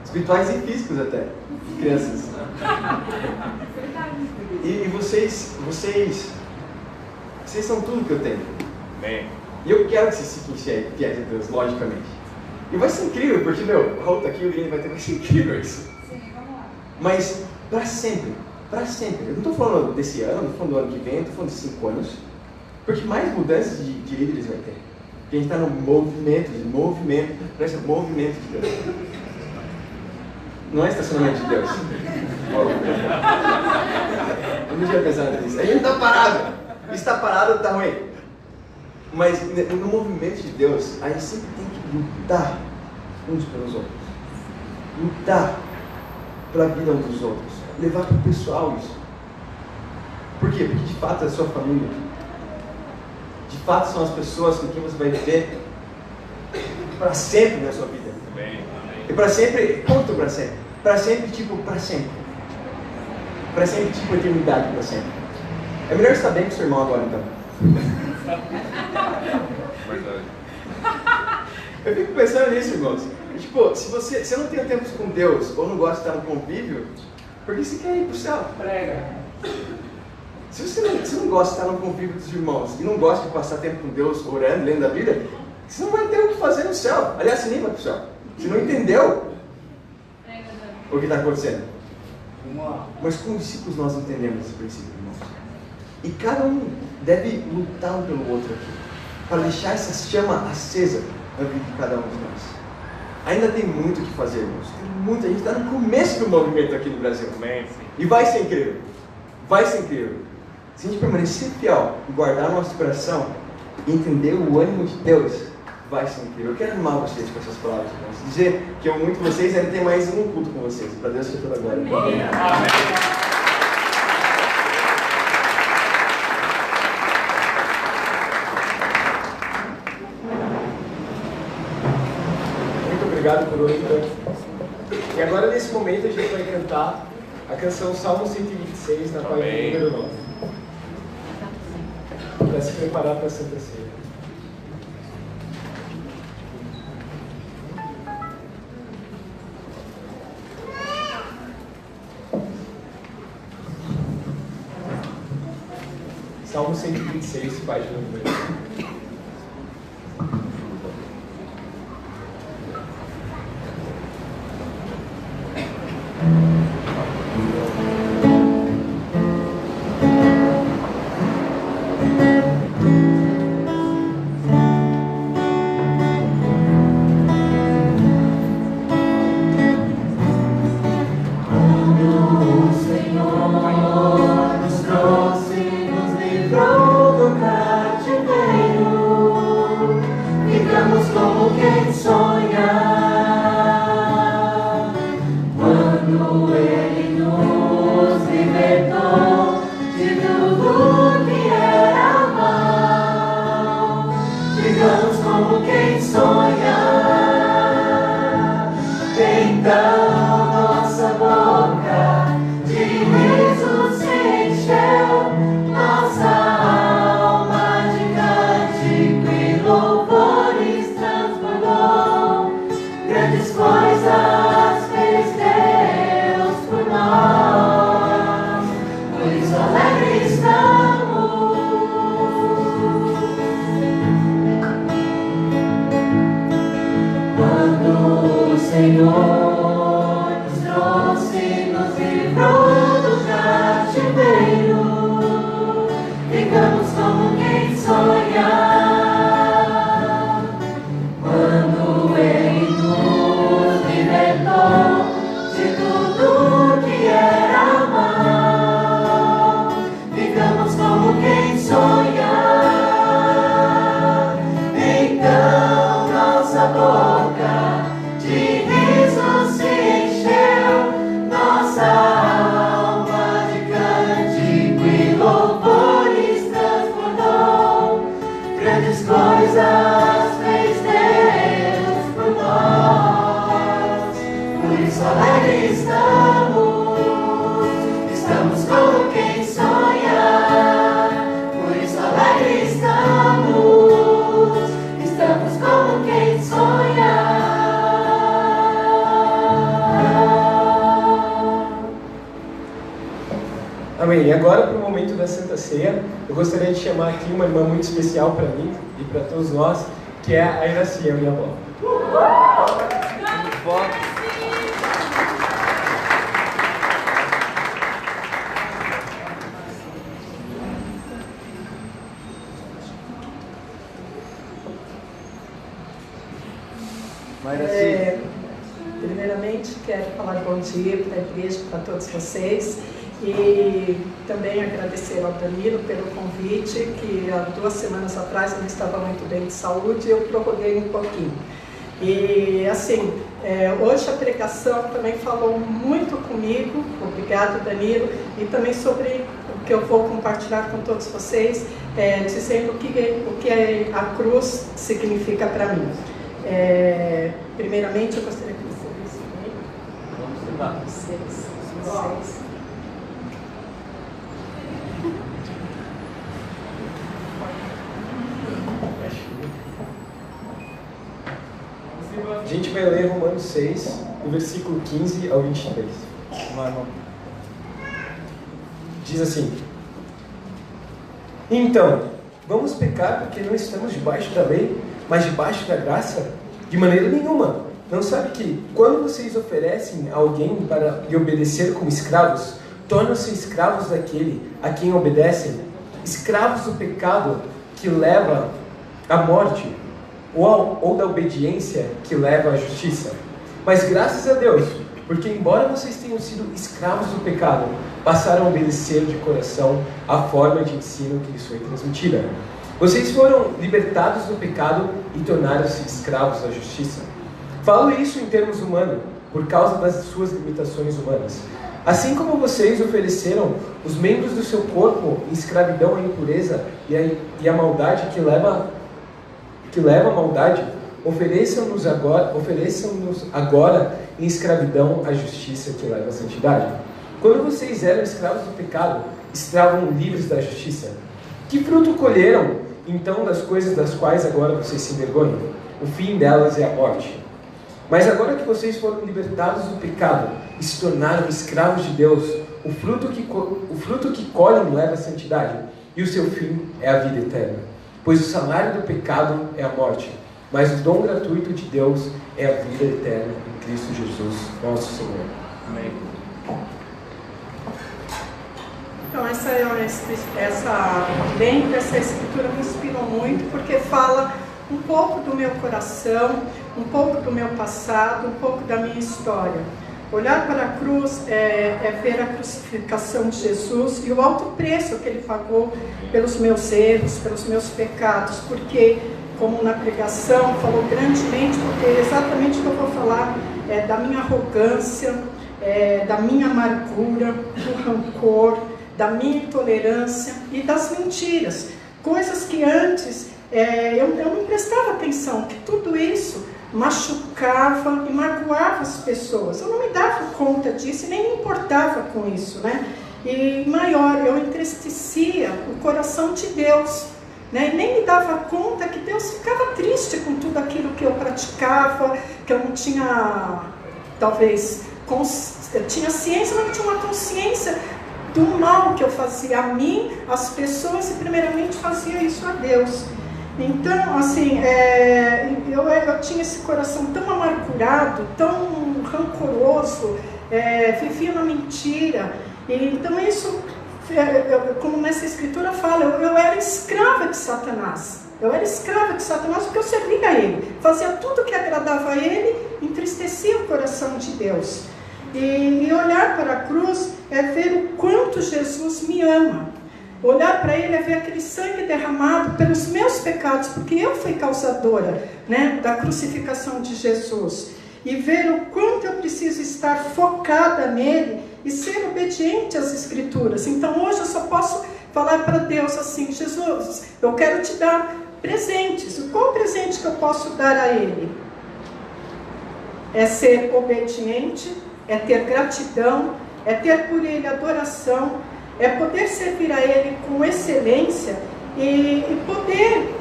Espirituais e físicos até. Crianças. E vocês são tudo que eu tenho. Amém. E eu quero que vocês fiquem fiéis a Deus, logicamente. E vai ser incrível, porque, o Raul tá aqui, o Lino vai ter, vai ser incrível isso. Sim, vamos lá. Mas, para sempre. Eu não estou falando desse ano, não estou falando do ano que vem, eu estou falando de 5 anos. Porque mais mudanças de líderes vai ter. Porque a gente está no movimento, parece um movimento de Deus. Não é estacionamento de Deus. Eu não tinha pensado nisso. A gente não está parado. Está parado, está ruim. Mas no movimento de Deus, a gente sempre tem que lutar uns pelos outros. Lutar pela vida uns dos outros. Levar para o pessoal isso. Por quê? Porque de fato é a sua família. De fato são as pessoas com quem você vai viver para sempre na sua vida. Amém. E para sempre, quanto para sempre? Para sempre, tipo, para sempre. Para sempre, tipo, eternidade, para sempre. É melhor estar bem com seu irmão agora, então. Verdade. Eu fico pensando nisso, irmãos. Tipo, se você não tem tempo com Deus, ou não gosta de estar no convívio, por que você quer ir para o céu? Prega. Se você não gosta de estar no convívio dos irmãos, e não gosta de passar tempo com Deus, orando, lendo a Bíblia, você não vai ter o que fazer no céu. Aliás, você nem vai para o céu. Você não entendeu o que está acontecendo. Vamos lá. Mas como discípulos nós entendemos esse princípio, irmãos. E cada um deve lutar um pelo outro aqui, para deixar essa chama acesa na vida de cada um de nós. Ainda tem muito o que fazer, irmãos. Tem muito. A gente está no começo do movimento aqui no Brasil. Amém. E vai ser incrível. Vai ser incrível. Se a gente permanecer fiel e guardar nosso coração e entender o ânimo de Deus, vai ser incrível. Eu quero animar vocês com essas palavras, irmãos. Dizer que eu muito vocês ainda tem mais um culto com vocês. Para Deus seja toda a glória. Amém. Muito obrigado por hoje. E agora, nesse momento, a gente vai cantar a canção Salmo 126, na página Amém. número 9. Para se preparar para a Santa Ceia. Salmo 126, página número 9. Louvores transbordou. Grandes coisas fez Deus por nós, por isso alegre estamos como quem sonha, por isso alegre estamos como quem sonha. Amém. E agora, para o momento da Santa Ceia, eu gostaria de chamar aqui uma irmã muito especial para mim e para todos nós, que é a Iracia, minha avó. Primeiramente, quero falar bom dia para a igreja, para todos vocês, e também agradecer ao Danilo pelo convite, que há 2 semanas atrás eu não estava muito bem de saúde e eu prorroguei um pouquinho. E assim, hoje a pregação também falou muito comigo, obrigado Danilo, e também sobre o que eu vou compartilhar com todos vocês, dizendo o que a cruz significa para mim. Primeiramente, eu gostaria que você visse comigo. Vamos vocês. A gente vai ler Romanos 6, do versículo 15 ao 23. Diz assim: Então, vamos pecar porque não estamos debaixo da lei, mas debaixo da graça? De maneira nenhuma. Não sabe que, quando vocês oferecem a alguém para lhe obedecer como escravos, tornam-se escravos daquele a quem obedecem, escravos do pecado que leva à morte, ou da obediência que leva à justiça. Mas graças a Deus, porque embora vocês tenham sido escravos do pecado, passaram a obedecer de coração a forma de ensino que lhes foi transmitida. Vocês foram libertados do pecado e tornaram-se escravos da justiça. Falo isso em termos humanos, por causa das suas limitações humanas. Assim como vocês ofereceram os membros do seu corpo em escravidão à impureza e à maldade que leva à maldade, ofereçam-nos agora em escravidão à justiça que leva à santidade. Quando vocês eram escravos do pecado, estavam livres da justiça. Que fruto colheram, então, das coisas das quais agora vocês se envergonham? O fim delas é a morte. Mas agora que vocês foram libertados do pecado e se tornaram escravos de Deus, o fruto que colhem leva à santidade, e o seu fim é a vida eterna. Pois o salário do pecado é a morte, mas o dom gratuito de Deus é a vida eterna em Cristo Jesus, nosso Senhor. Amém. Então, essa escritura me inspirou muito, porque fala um pouco do meu coração, um pouco do meu passado, um pouco da minha história. Olhar para a cruz é ver a crucificação de Jesus e o alto preço que Ele pagou pelos meus erros, pelos meus pecados, porque, como na pregação, falou grandemente, porque é exatamente o que eu vou falar da minha arrogância, da minha amargura, do rancor, da minha intolerância e das mentiras. Coisas que antes eu não prestava atenção, que tudo isso machucava e magoava as pessoas. Eu não me dava conta disso e nem me importava com isso, né? E maior, eu entristecia o coração de Deus, né? E nem me dava conta que Deus ficava triste com tudo aquilo que eu praticava, que eu não tinha, talvez, eu tinha ciência, mas não tinha uma consciência do mal que eu fazia a mim, às pessoas, e primeiramente fazia isso a Deus. Então, assim, eu tinha esse coração tão amargurado, tão rancoroso, vivia na mentira. E, então isso, como nessa escritura fala, eu era escrava de Satanás. Eu era escrava de Satanás porque eu servia a ele. Fazia tudo que agradava a ele, entristecia o coração de Deus. E olhar para a cruz é ver o quanto Jesus me ama. Olhar para Ele é ver aquele sangue derramado pelos meus pecados, porque eu fui causadora, né, da crucificação de Jesus. E ver o quanto eu preciso estar focada nele e ser obediente às Escrituras. Então hoje eu só posso falar para Deus assim: Jesus, eu quero te dar presentes. Qual presente que eu posso dar a Ele? É ser obediente, é ter gratidão, é ter por Ele adoração, é poder servir a Ele com excelência e poder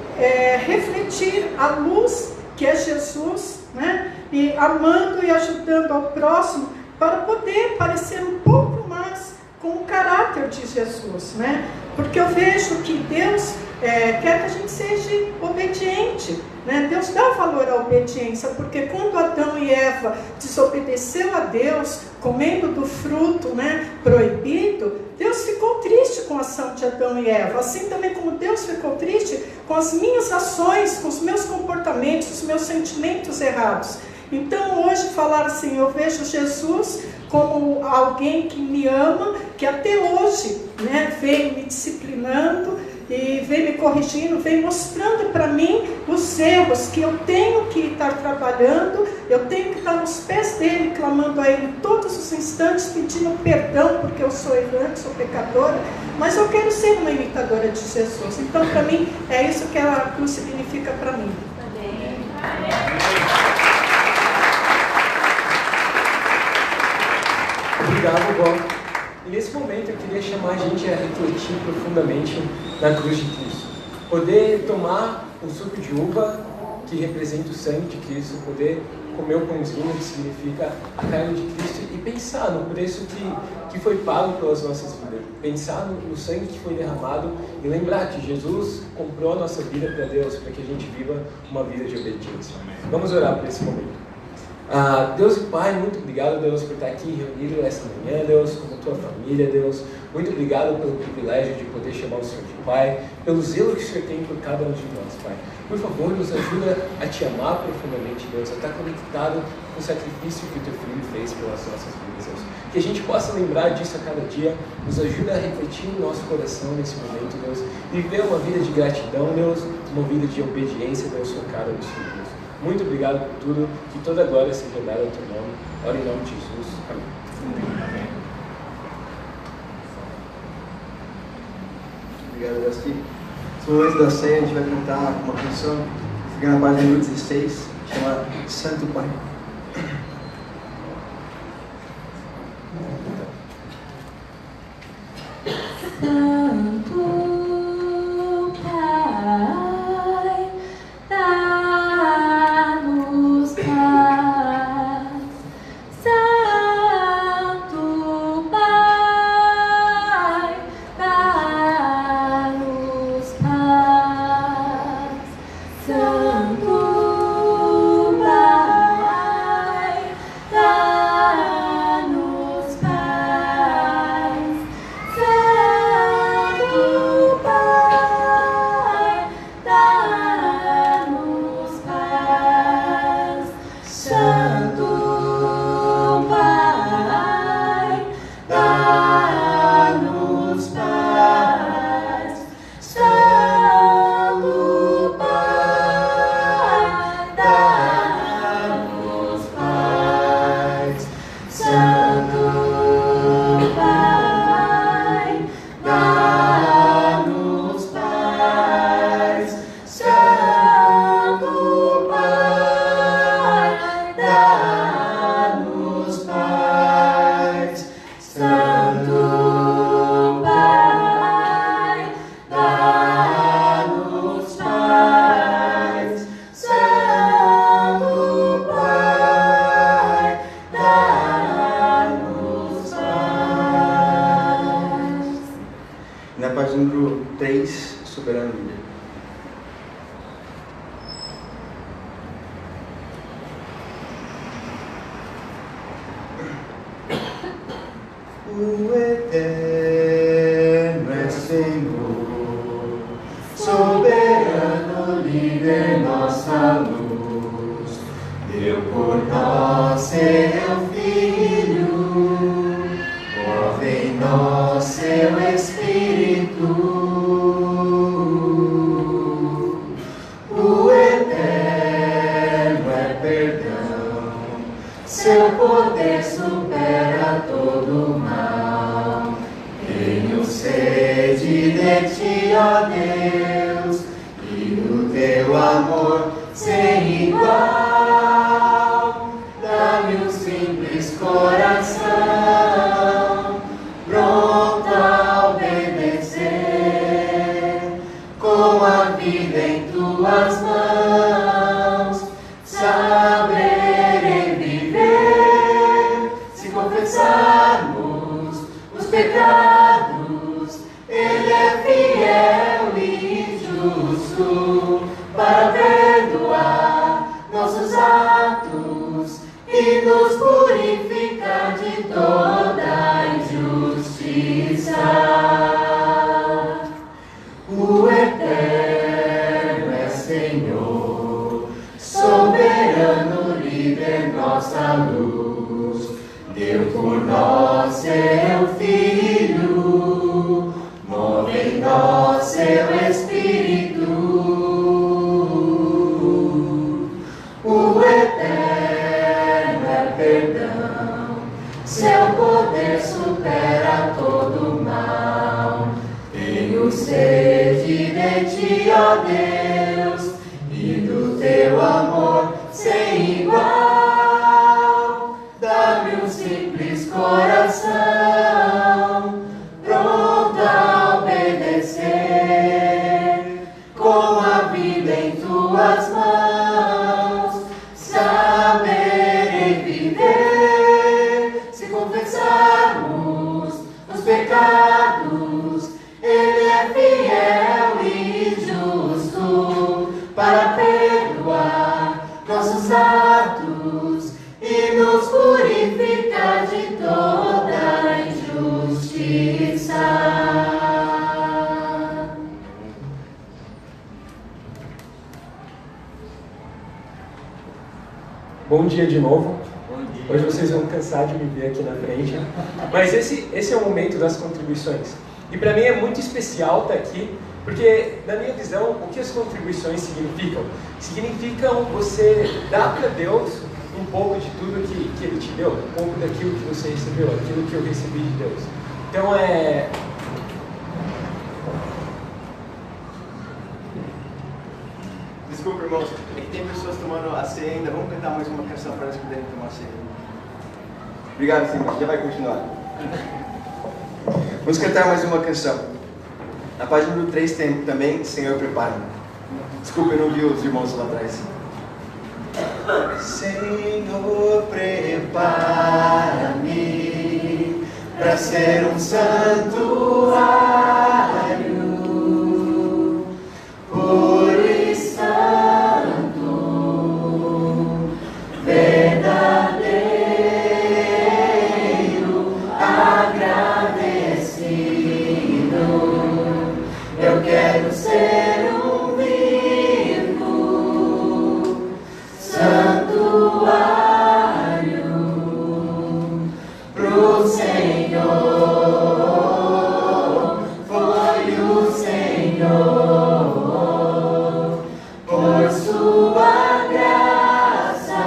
refletir a luz que é Jesus, né? E amando e ajudando ao próximo para poder parecer um pouco mais com o caráter de Jesus, né? Porque eu vejo que Deus quer que a gente seja obediente, né? Deus dá valor à obediência, porque quando Adão e Eva desobedeceu a Deus, comendo do fruto, né, proibido, Deus ficou triste com a ação de Adão e Eva, assim também como Deus ficou triste com as minhas ações, com os meus comportamentos, os meus sentimentos errados. Então hoje falar assim, eu vejo Jesus como alguém que me ama, que até hoje, né, vem me disciplinando e vem me corrigindo, vem mostrando para mim os erros que eu tenho que estar trabalhando, eu tenho que estar nos pés dele, clamando a ele todos os instantes, pedindo perdão, porque eu sou errante, sou pecadora, mas eu quero ser uma imitadora de Jesus. Então para mim é isso que a cruz significa para mim. Obrigado, Bob. E nesse momento eu queria chamar a gente a refletir profundamente na cruz de Cristo. Poder tomar o suco de uva, que representa o sangue de Cristo, poder comer o pãozinho, que significa a carne de Cristo, e pensar no preço que foi pago pelas nossas vidas. Pensar no sangue que foi derramado e lembrar que Jesus comprou a nossa vida para Deus, para que a gente viva uma vida de obediência. Vamos orar por esse momento. Deus e Pai, muito obrigado, Deus, por estar aqui reunido esta manhã, Deus, com a tua família, Deus. Muito obrigado pelo privilégio de poder chamar o Senhor de Pai, pelo zelo que o Senhor tem por cada um de nós, Pai. Por favor, nos ajuda a te amar profundamente, Deus, a estar conectado com o sacrifício que o teu Filho fez pelas nossas vidas, Deus. Que a gente possa lembrar disso a cada dia, nos ajuda a refletir no nosso coração nesse momento, Deus, e viver uma vida de gratidão, Deus, uma vida de obediência, Deus, com cada um de nós. Muito obrigado por tudo, que toda a glória seja dada ao teu nome. Ora em nome de Jesus. Amém. Obrigado, Deus. Nos momentos da ceia, a gente vai cantar uma canção, fica na página número 16, chama Santo Pai. Santo Pai, dá-nos paz. Santo Pai, dá-nos paz. Santo Pai, dá-nos paz. Santo Pai, dá-nos paz. Santo Pai, dá-nos paz. Santo Pai, dá-nos paz. Santo Pai, dá-nos paz. Santo Pai, dá-nos paz. Santo Pai, dá-nos paz. Santo Pai, dá-nos paz. Na página número 3, Soberano Líder. O Eterno é Senhor, soberano líder, nossa luz, deu por nós seu Filho, move em nós seu Espírito. O Eterno é perdão, seu poder supera todo mal. Tenho sede de ti, ó Deus, e no amor sem igual. Dá-me um simples coração, pronto a obedecer, com a vida em tuas mãos, saberei viver. Se confessarmos os pecados, Ele é fiel e justo para perdoar nossos atos e nos purificar de toda injustiça. O Eterno é Senhor, soberano, líder, nossa luz. Deu por nós seu Filho, move em nós seu Espírito. O Eterno é perdão, seu poder supera todo mal. Tenho sede de ti, ó Deus, e do teu amor sem igual. Dá-me um simples coração, pronto a obedecer, com a vida em tuas mãos, saberei viver. Se confessarmos os pecados, Ele é fiel e justo para perdoar nossos atos e nos purificar de toda injustiça. Bom dia de novo. Hoje vocês vão cansar de me ver aqui na frente. Mas esse é o momento das contribuições. E para mim é muito especial estar aqui, porque, na minha visão, o que as contribuições significam? Significam você dar para Deus um pouco de tudo que Ele te deu, um pouco daquilo que você recebeu, aquilo que eu recebi de Deus. Então Desculpa, irmãos, é que tem pessoas tomando a ceia ainda. Vamos cantar mais uma canção para eles poderem tomar a ceia. Obrigado, Senhor. Já vai continuar. Vamos cantar mais uma canção. Na página do 3 tem também Senhor, prepara-me. Desculpa, eu não vi os irmãos lá atrás. Senhor, prepara-me para ser um santuário, puro e santo, verdadeiro, agradecido. Eu quero ser um vivo santuário pro Senhor. Foi o Senhor, por sua graça,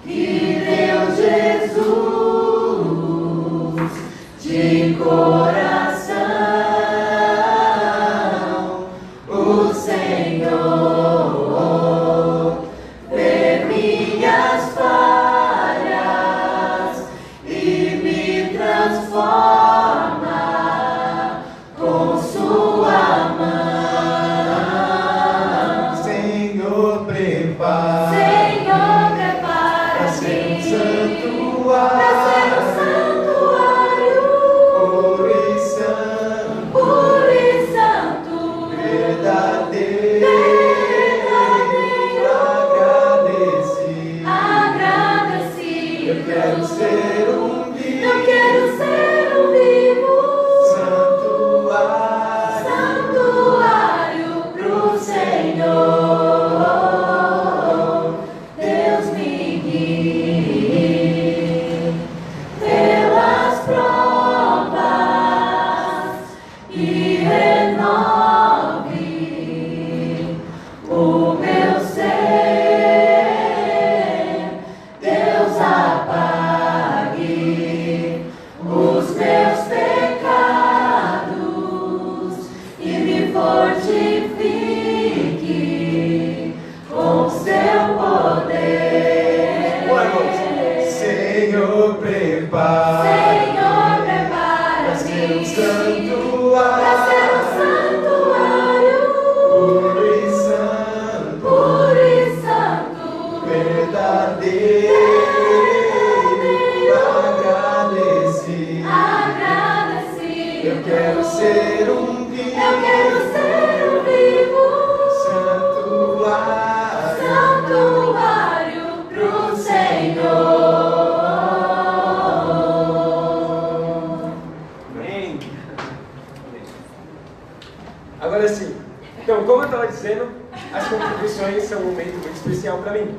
que deu Jesus de coração. O Senhor vê minhas falhas e me transforma com sua mão. Senhor, prepara, para ser um santuário, puro e santo, verdadeiro, agradecido. Eu quero ser um vivo santuário pro Senhor. Deus me guie pelas provas e renove o meu ser. Deus apague os meus pecados e me fortifique ser um vivo. Eu quero ser um vivo. Santuário pro Senhor. Amém. Agora sim. Então, como eu estava dizendo, as contribuições são um momento muito especial para mim.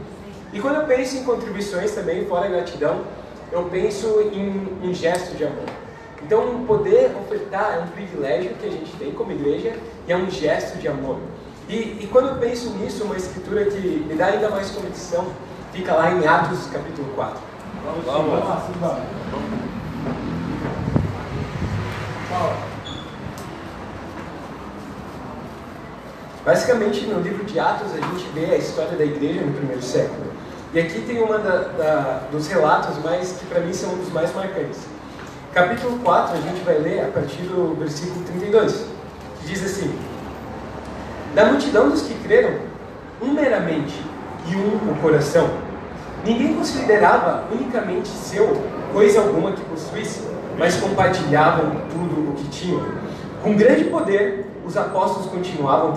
E quando eu penso em contribuições também, fora a gratidão, eu penso em um gesto de amor. Então, poder ofertar é um privilégio que a gente tem como igreja e é um gesto de amor. E quando eu penso nisso, uma escritura que me dá ainda mais convicção, fica lá em Atos capítulo 4. Vamos. Basicamente, no livro de Atos, a gente vê a história da igreja no primeiro século. E aqui tem uma dos relatos que para mim são um dos mais marcantes. Capítulo 4, a gente vai ler a partir do versículo 32, que diz assim: Da multidão dos que creram, um meramente e um o coração. Ninguém considerava unicamente seu coisa alguma que possuísse, mas compartilhavam tudo o que tinham. Com grande poder, os apóstolos continuavam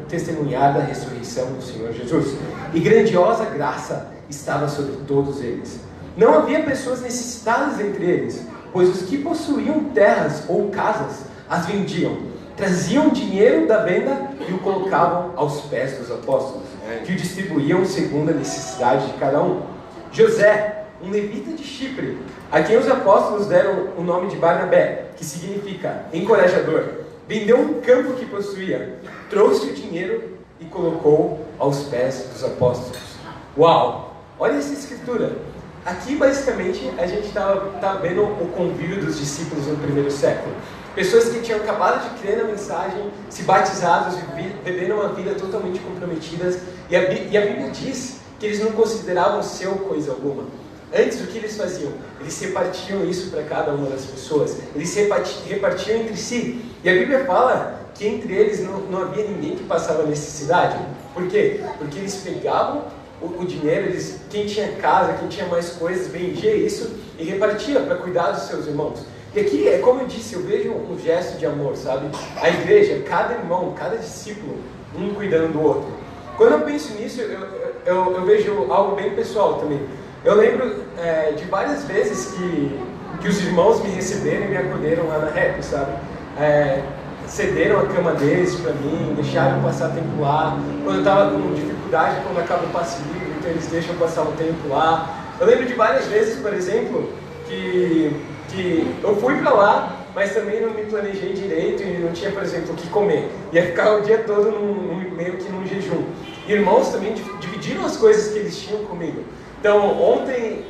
testemunhar da ressurreição do Senhor Jesus, e grandiosa graça estava sobre todos eles. Não havia pessoas necessitadas entre eles, pois os que possuíam terras ou casas as vendiam, traziam dinheiro da venda e o colocavam aos pés dos apóstolos, que o distribuíam segundo a necessidade de cada um. José, um levita de Chipre, a quem os apóstolos deram o nome de Barnabé, que significa encorajador, vendeu um campo que possuía, trouxe o dinheiro e colocou aos pés dos apóstolos. Uau! Olha essa escritura. Aqui, basicamente, a gente está vendo o convívio dos discípulos no primeiro século. Pessoas que tinham acabado de crer na mensagem, se batizados, vivendo uma vida totalmente comprometidas. E a Bíblia diz que eles não consideravam seu coisa alguma. Antes, o que eles faziam? Eles repartiam isso para cada uma das pessoas. Eles repartiam entre si. E a Bíblia fala que entre eles não havia ninguém que passava necessidade. Por quê? Porque eles pegavam o dinheiro, quem tinha casa, quem tinha mais coisas, vendia isso e repartia para cuidar dos seus irmãos. E aqui, é como eu disse, eu vejo um gesto de amor, sabe? A igreja, cada irmão, cada discípulo, um cuidando do outro. Quando eu penso nisso, eu vejo algo bem pessoal também. Eu lembro de várias vezes que os irmãos me receberam e me acolheram lá na rap, sabe? Cederam a cama deles para mim, deixaram eu passar tempo lá. Quando eu estava com dificuldade, quando acaba o passe livre, então eles deixam eu passar um tempo lá. Eu lembro de várias vezes, por exemplo, que eu fui para lá, mas também não me planejei direito e não tinha, por exemplo, o que comer. Ia ficar o dia todo meio que num jejum. E irmãos também dividiram as coisas que eles tinham comigo. Então, ontem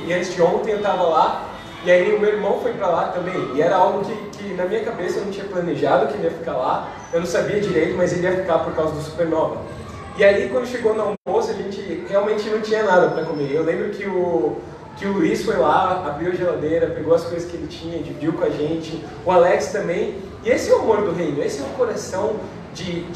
e antes de ontem eu estava lá, e aí o meu irmão foi para lá também. E era algo que na minha cabeça eu não tinha planejado que ele ia ficar lá. Eu não sabia direito, mas ele ia ficar por causa do Supernova. E aí, quando chegou no almoço, a gente realmente não tinha nada para comer. Eu lembro que o Luiz foi lá, abriu a geladeira, pegou as coisas que ele tinha, dividiu com a gente. O Alex também. E esse é o amor do reino, esse é o coração de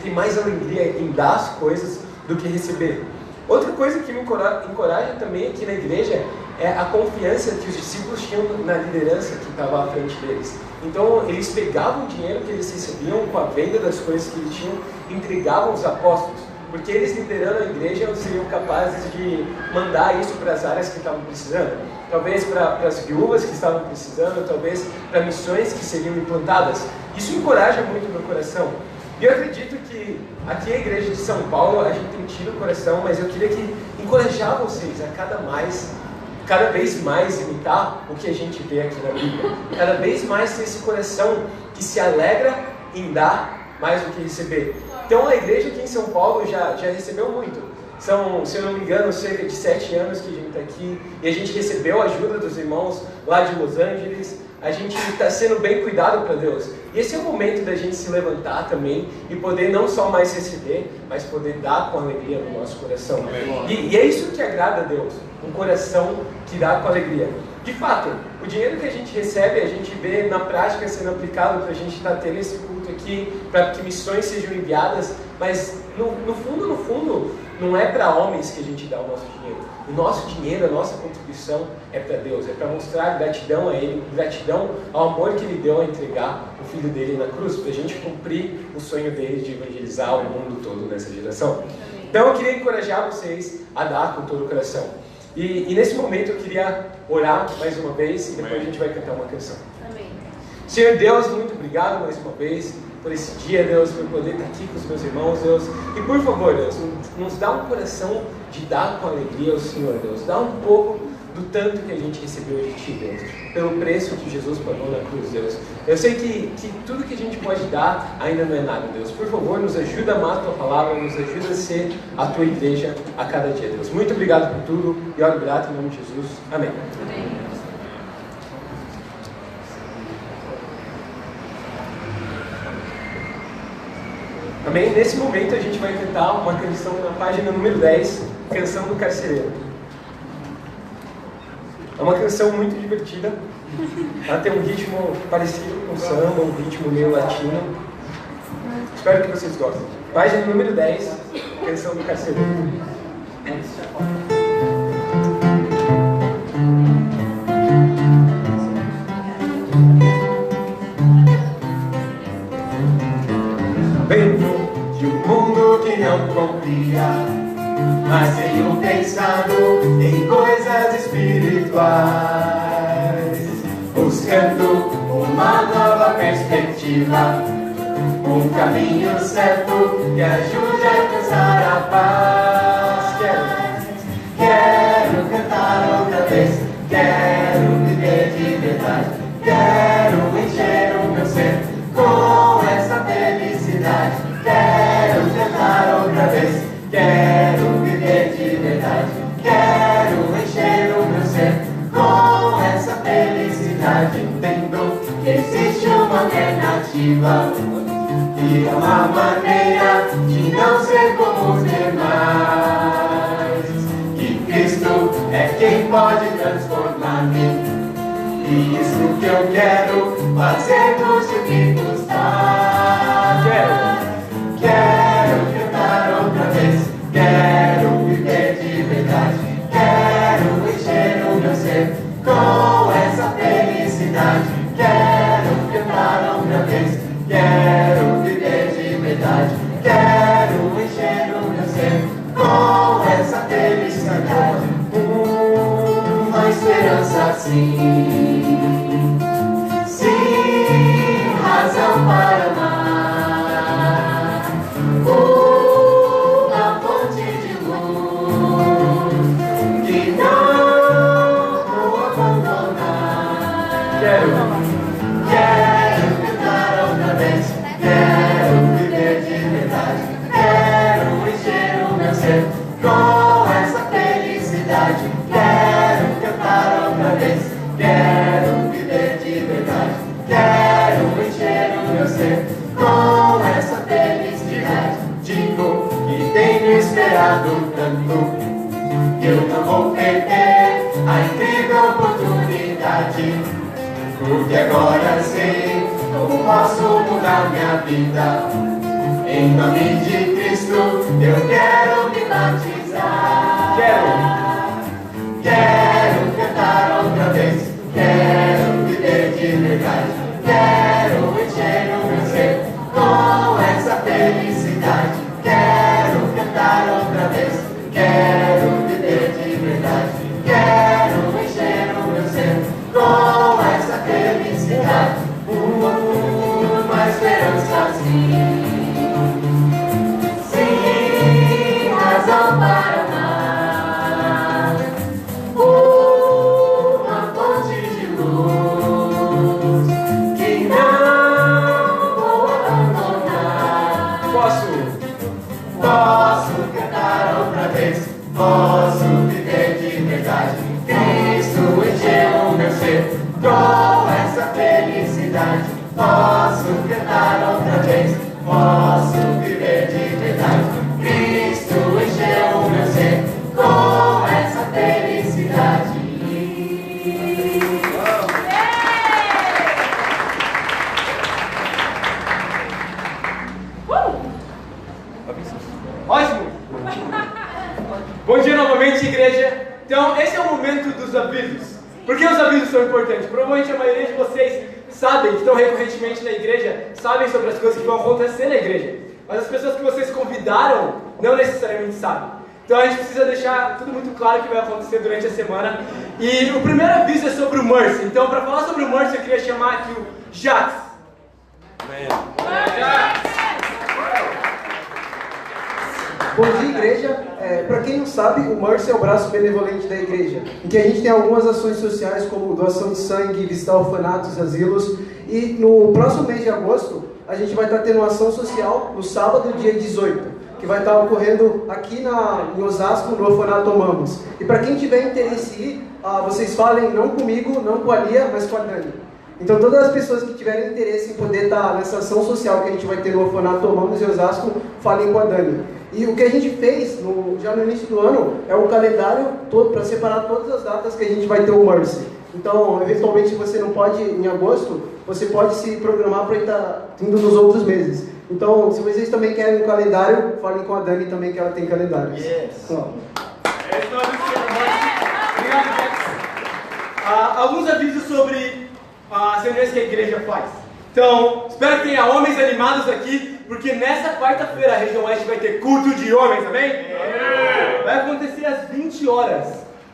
ter mais alegria em dar as coisas do que receber. Outra coisa que me encoraja também aqui na igreja é a confiança que os discípulos tinham na liderança que estava à frente deles. Então, eles pegavam o dinheiro que eles recebiam com a venda das coisas que eles tinham e entregavam aos apóstolos. Porque eles, liderando a igreja, seriam capazes de mandar isso para as áreas que estavam precisando. Talvez para as viúvas que estavam precisando, talvez para missões que seriam implantadas. Isso encoraja muito o meu coração. E eu acredito que aqui a igreja de São Paulo, a gente tem tido o coração, mas eu queria encorajar vocês a cada vez mais imitar o que a gente vê aqui na Bíblia. Cada vez mais ter esse coração que se alegra em dar mais do que receber. Então a igreja aqui em São Paulo já recebeu muito. São, se eu não me engano, cerca de 7 anos que a gente está aqui. E a gente recebeu a ajuda dos irmãos lá de Los Angeles. A gente está sendo bem cuidado para Deus. E esse é o momento da gente se levantar também e poder não só mais receber, mas poder dar com alegria no nosso coração. E é isso que agrada a Deus, um coração que dá com alegria. De fato, o dinheiro que a gente recebe, a gente vê na prática sendo aplicado para a gente estar tendo esse culto aqui, para que missões sejam enviadas, Mas no fundo, não é para homens que a gente dá o nosso dinheiro. O nosso dinheiro, a nossa contribuição é para Deus, é para mostrar gratidão a Ele, gratidão ao amor que Ele deu a entregar o Filho dele na cruz, para a gente cumprir o sonho dele de evangelizar o mundo todo nessa geração. Então eu queria encorajar vocês a dar com todo o coração. E nesse momento eu queria orar mais uma vez e depois a gente vai cantar uma canção. Amém. Senhor Deus, muito obrigado mais uma vez por esse dia, Deus, por poder estar aqui com os meus irmãos, Deus. E por favor, Deus, nos dá um coração de dar com alegria ao Senhor, Deus. Dá um pouco do tanto que a gente recebeu de Ti, Deus, pelo preço que Jesus pagou na cruz, Deus. Eu sei que tudo que a gente pode dar ainda não é nada, Deus. Por favor, nos ajuda a amar a Tua palavra, nos ajuda a ser a Tua igreja a cada dia, Deus. Muito obrigado por tudo e oro grato em nome de Jesus. Amém. Amém. Amém? Nesse momento a gente vai cantar uma canção na página número 10, Canção do Carcereiro. É uma canção muito divertida. Ela tem um ritmo parecido com samba, um ritmo meio latino. Espero que vocês gostem. Página número 10, Canção do Carcereiro. Venho de um mundo que não confia, mas tenho pensado em coisas espirituais, buscando uma nova perspectiva, um caminho certo que ajude a alcançar a paz. Quero cantar outra vez, quero viver de verdade, quero encher o meu ser com essa felicidade. Quero cantar outra vez, quero viver de verdade, quero encher o meu ser com essa felicidade. Entendo que existe uma alternativa e uma maneira de não ser como os demais, que Cristo é quem pode transformar-me. E isso que eu quero fazer, custe o que custar. Quero cantar outra vez, quero viver de verdade, quero encher o meu ser com essa felicidade. Quero cantar outra vez, quero viver de verdade, quero encher o meu ser com essa felicidade. Uma esperança sim, sim, razão para amar, uma fonte de luz que não vou abandonar. Quero cantar outra vez, quero viver de verdade, quero encher o meu ser com essa felicidade. Quero cantar outra vez, quero viver de verdade, quero encher o meu ser com essa felicidade. Digo que tenho esperado tanto, que eu não vou perder a incrível oportunidade, porque agora sei como posso mudar minha vida. Em nome de Cristo eu quero me batizar. Quero cantar outra vez, quero viver de verdade, quero encher o meu ser com essa felicidade. Quero cantar outra vez, quero viver de verdade, quero encher o meu ser com essa felicidade. Uma esperança sim, sim, razão para amar, uma fonte de luz que não vou abandonar. Posso cantar outra vez, posso viver de verdade. Cristo encheu o meu ser com essa felicidade. Posso cantar outra vez, posso viver de verdade. Cristo encheu o meu ser com essa felicidade. Bom dia novamente, igreja. Então, esse é o momento dos avisos. Por que os avisos são importantes? Provavelmente a maioria de vocês sabem, que estão recorrentemente na igreja, sabem sobre as coisas que vão acontecer na igreja. Mas as pessoas que vocês convidaram não necessariamente sabem. Então a gente precisa deixar tudo muito claro que vai acontecer durante a semana. E o primeiro aviso é sobre o Mercy. Então, para falar sobre o Mercy, eu queria chamar aqui o Jax. Bom dia, igreja. Para quem não sabe, o Mercy é o braço benevolente da igreja, em que a gente tem algumas ações sociais, como doação de sangue, visitar orfanatos, asilos. E no próximo mês de agosto, a gente vai estar tendo uma ação social no sábado, dia 18, que vai estar ocorrendo aqui em Osasco, no Orfanato Mamos. E para quem tiver interesse em ir, vocês falem não comigo, não com a Lia, mas com a Dani. Então todas as pessoas que tiverem interesse em poder estar nessa ação social que a gente vai ter no Orfanato Mamos e Osasco, falem com a Dani. E o que a gente fez já no início do ano é um calendário todo para separar todas as datas que a gente vai ter o Mercy. Então, eventualmente, se você não pode ir em agosto, você pode se programar para estar indo nos outros meses. Então, se vocês também querem um calendário, falem com a Dani também que ela tem calendário. Yes. Alguns avisos sobre as reuniões que a igreja faz. Então, espero que tenha homens animados aqui, porque nessa quarta-feira a região oeste vai ter culto de homens, amém? Vai acontecer às 20 horas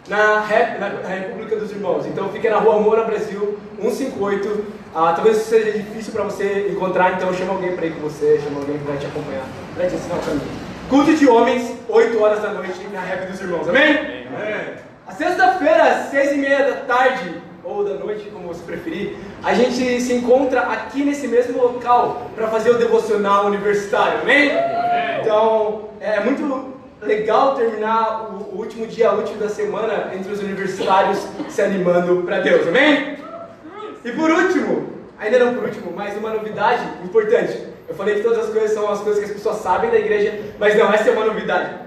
na República dos Irmãos. Então fica na Rua Moura, Brasil, 158. Talvez isso seja difícil para você encontrar, então chama alguém para ir com você, chama alguém para te acompanhar, para te ensinar o caminho. Culto de homens, 8 horas da noite na Rep dos Irmãos, amém? A sexta-feira, às 6h30 da tarde, ou da noite, como você preferir, a gente se encontra aqui nesse mesmo local para fazer o devocional universitário, amém? Então, é muito legal terminar o último dia útil da semana entre os universitários se animando para Deus, amém? E por último, ainda não por último, mas uma novidade importante. Eu falei que todas as coisas são as coisas que as pessoas sabem da igreja, mas não, essa é uma novidade.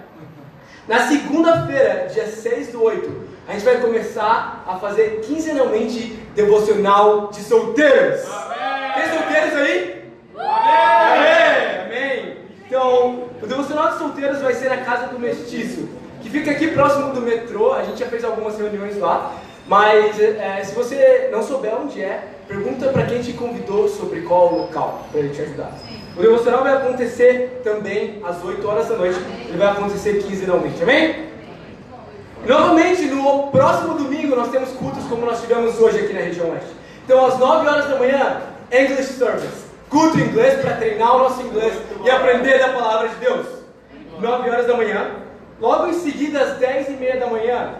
Na segunda-feira, dia 6/8, a gente vai começar a fazer quinzenalmente devocional de solteiros. Amém. Tem solteiros aí? Amém. Amém. Então, o devocional de solteiros vai ser na Casa do Mestiço, que fica aqui próximo do metrô. A gente já fez algumas reuniões lá, mas se você não souber onde é, pergunta para quem te convidou sobre qual local, para ele te ajudar. O devocional vai acontecer também às 8 horas da noite. Ele vai acontecer quinzenalmente, amém? Novamente, no próximo domingo, nós temos cultos como nós tivemos hoje aqui na região oeste. Então, às 9 horas da manhã, English Service. Culto em inglês para treinar o nosso inglês e aprender da palavra de Deus. 9 horas da manhã. Logo em seguida, às 10h30 da manhã,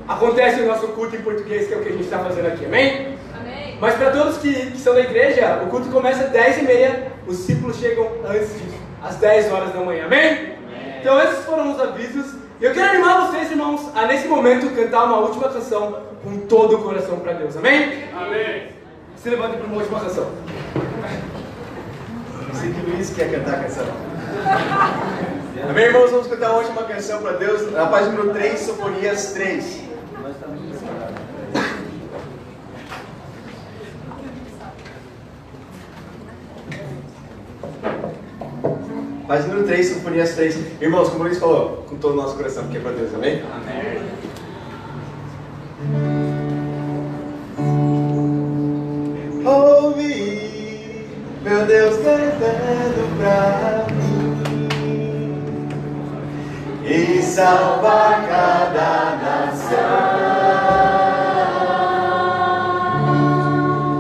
acontece o nosso culto em português, que é o que a gente está fazendo aqui, amém? Amém. Mas para todos que são da igreja, o culto começa às 10h30, os discípulos chegam antes disso, às 10 horas da manhã, amém? Amém. Então esses foram os avisos. Eu quero animar vocês, irmãos, a nesse momento cantar uma última canção com todo o coração para Deus, amém? Amém. Se levantem para uma última canção. Eu sei que o Luiz quer cantar a canção. Amém, irmãos? Vamos cantar uma última canção para Deus, na página número 3, Sofonias 3. Página número 3, Sofonias 3. Irmãos, como o Luiz falou, com todo o nosso coração, porque é para Deus, amém? Amém. Ouvi, meu Deus cantando pra mim e salvar cada nação.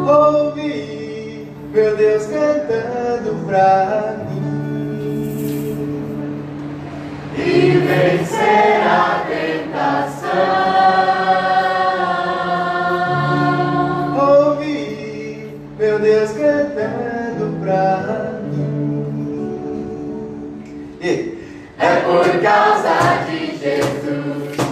Ouvi, meu Deus cantando pra mim e vencer a tentação. Ouvi, meu Deus cantando pra mim. E é por causa de Jesus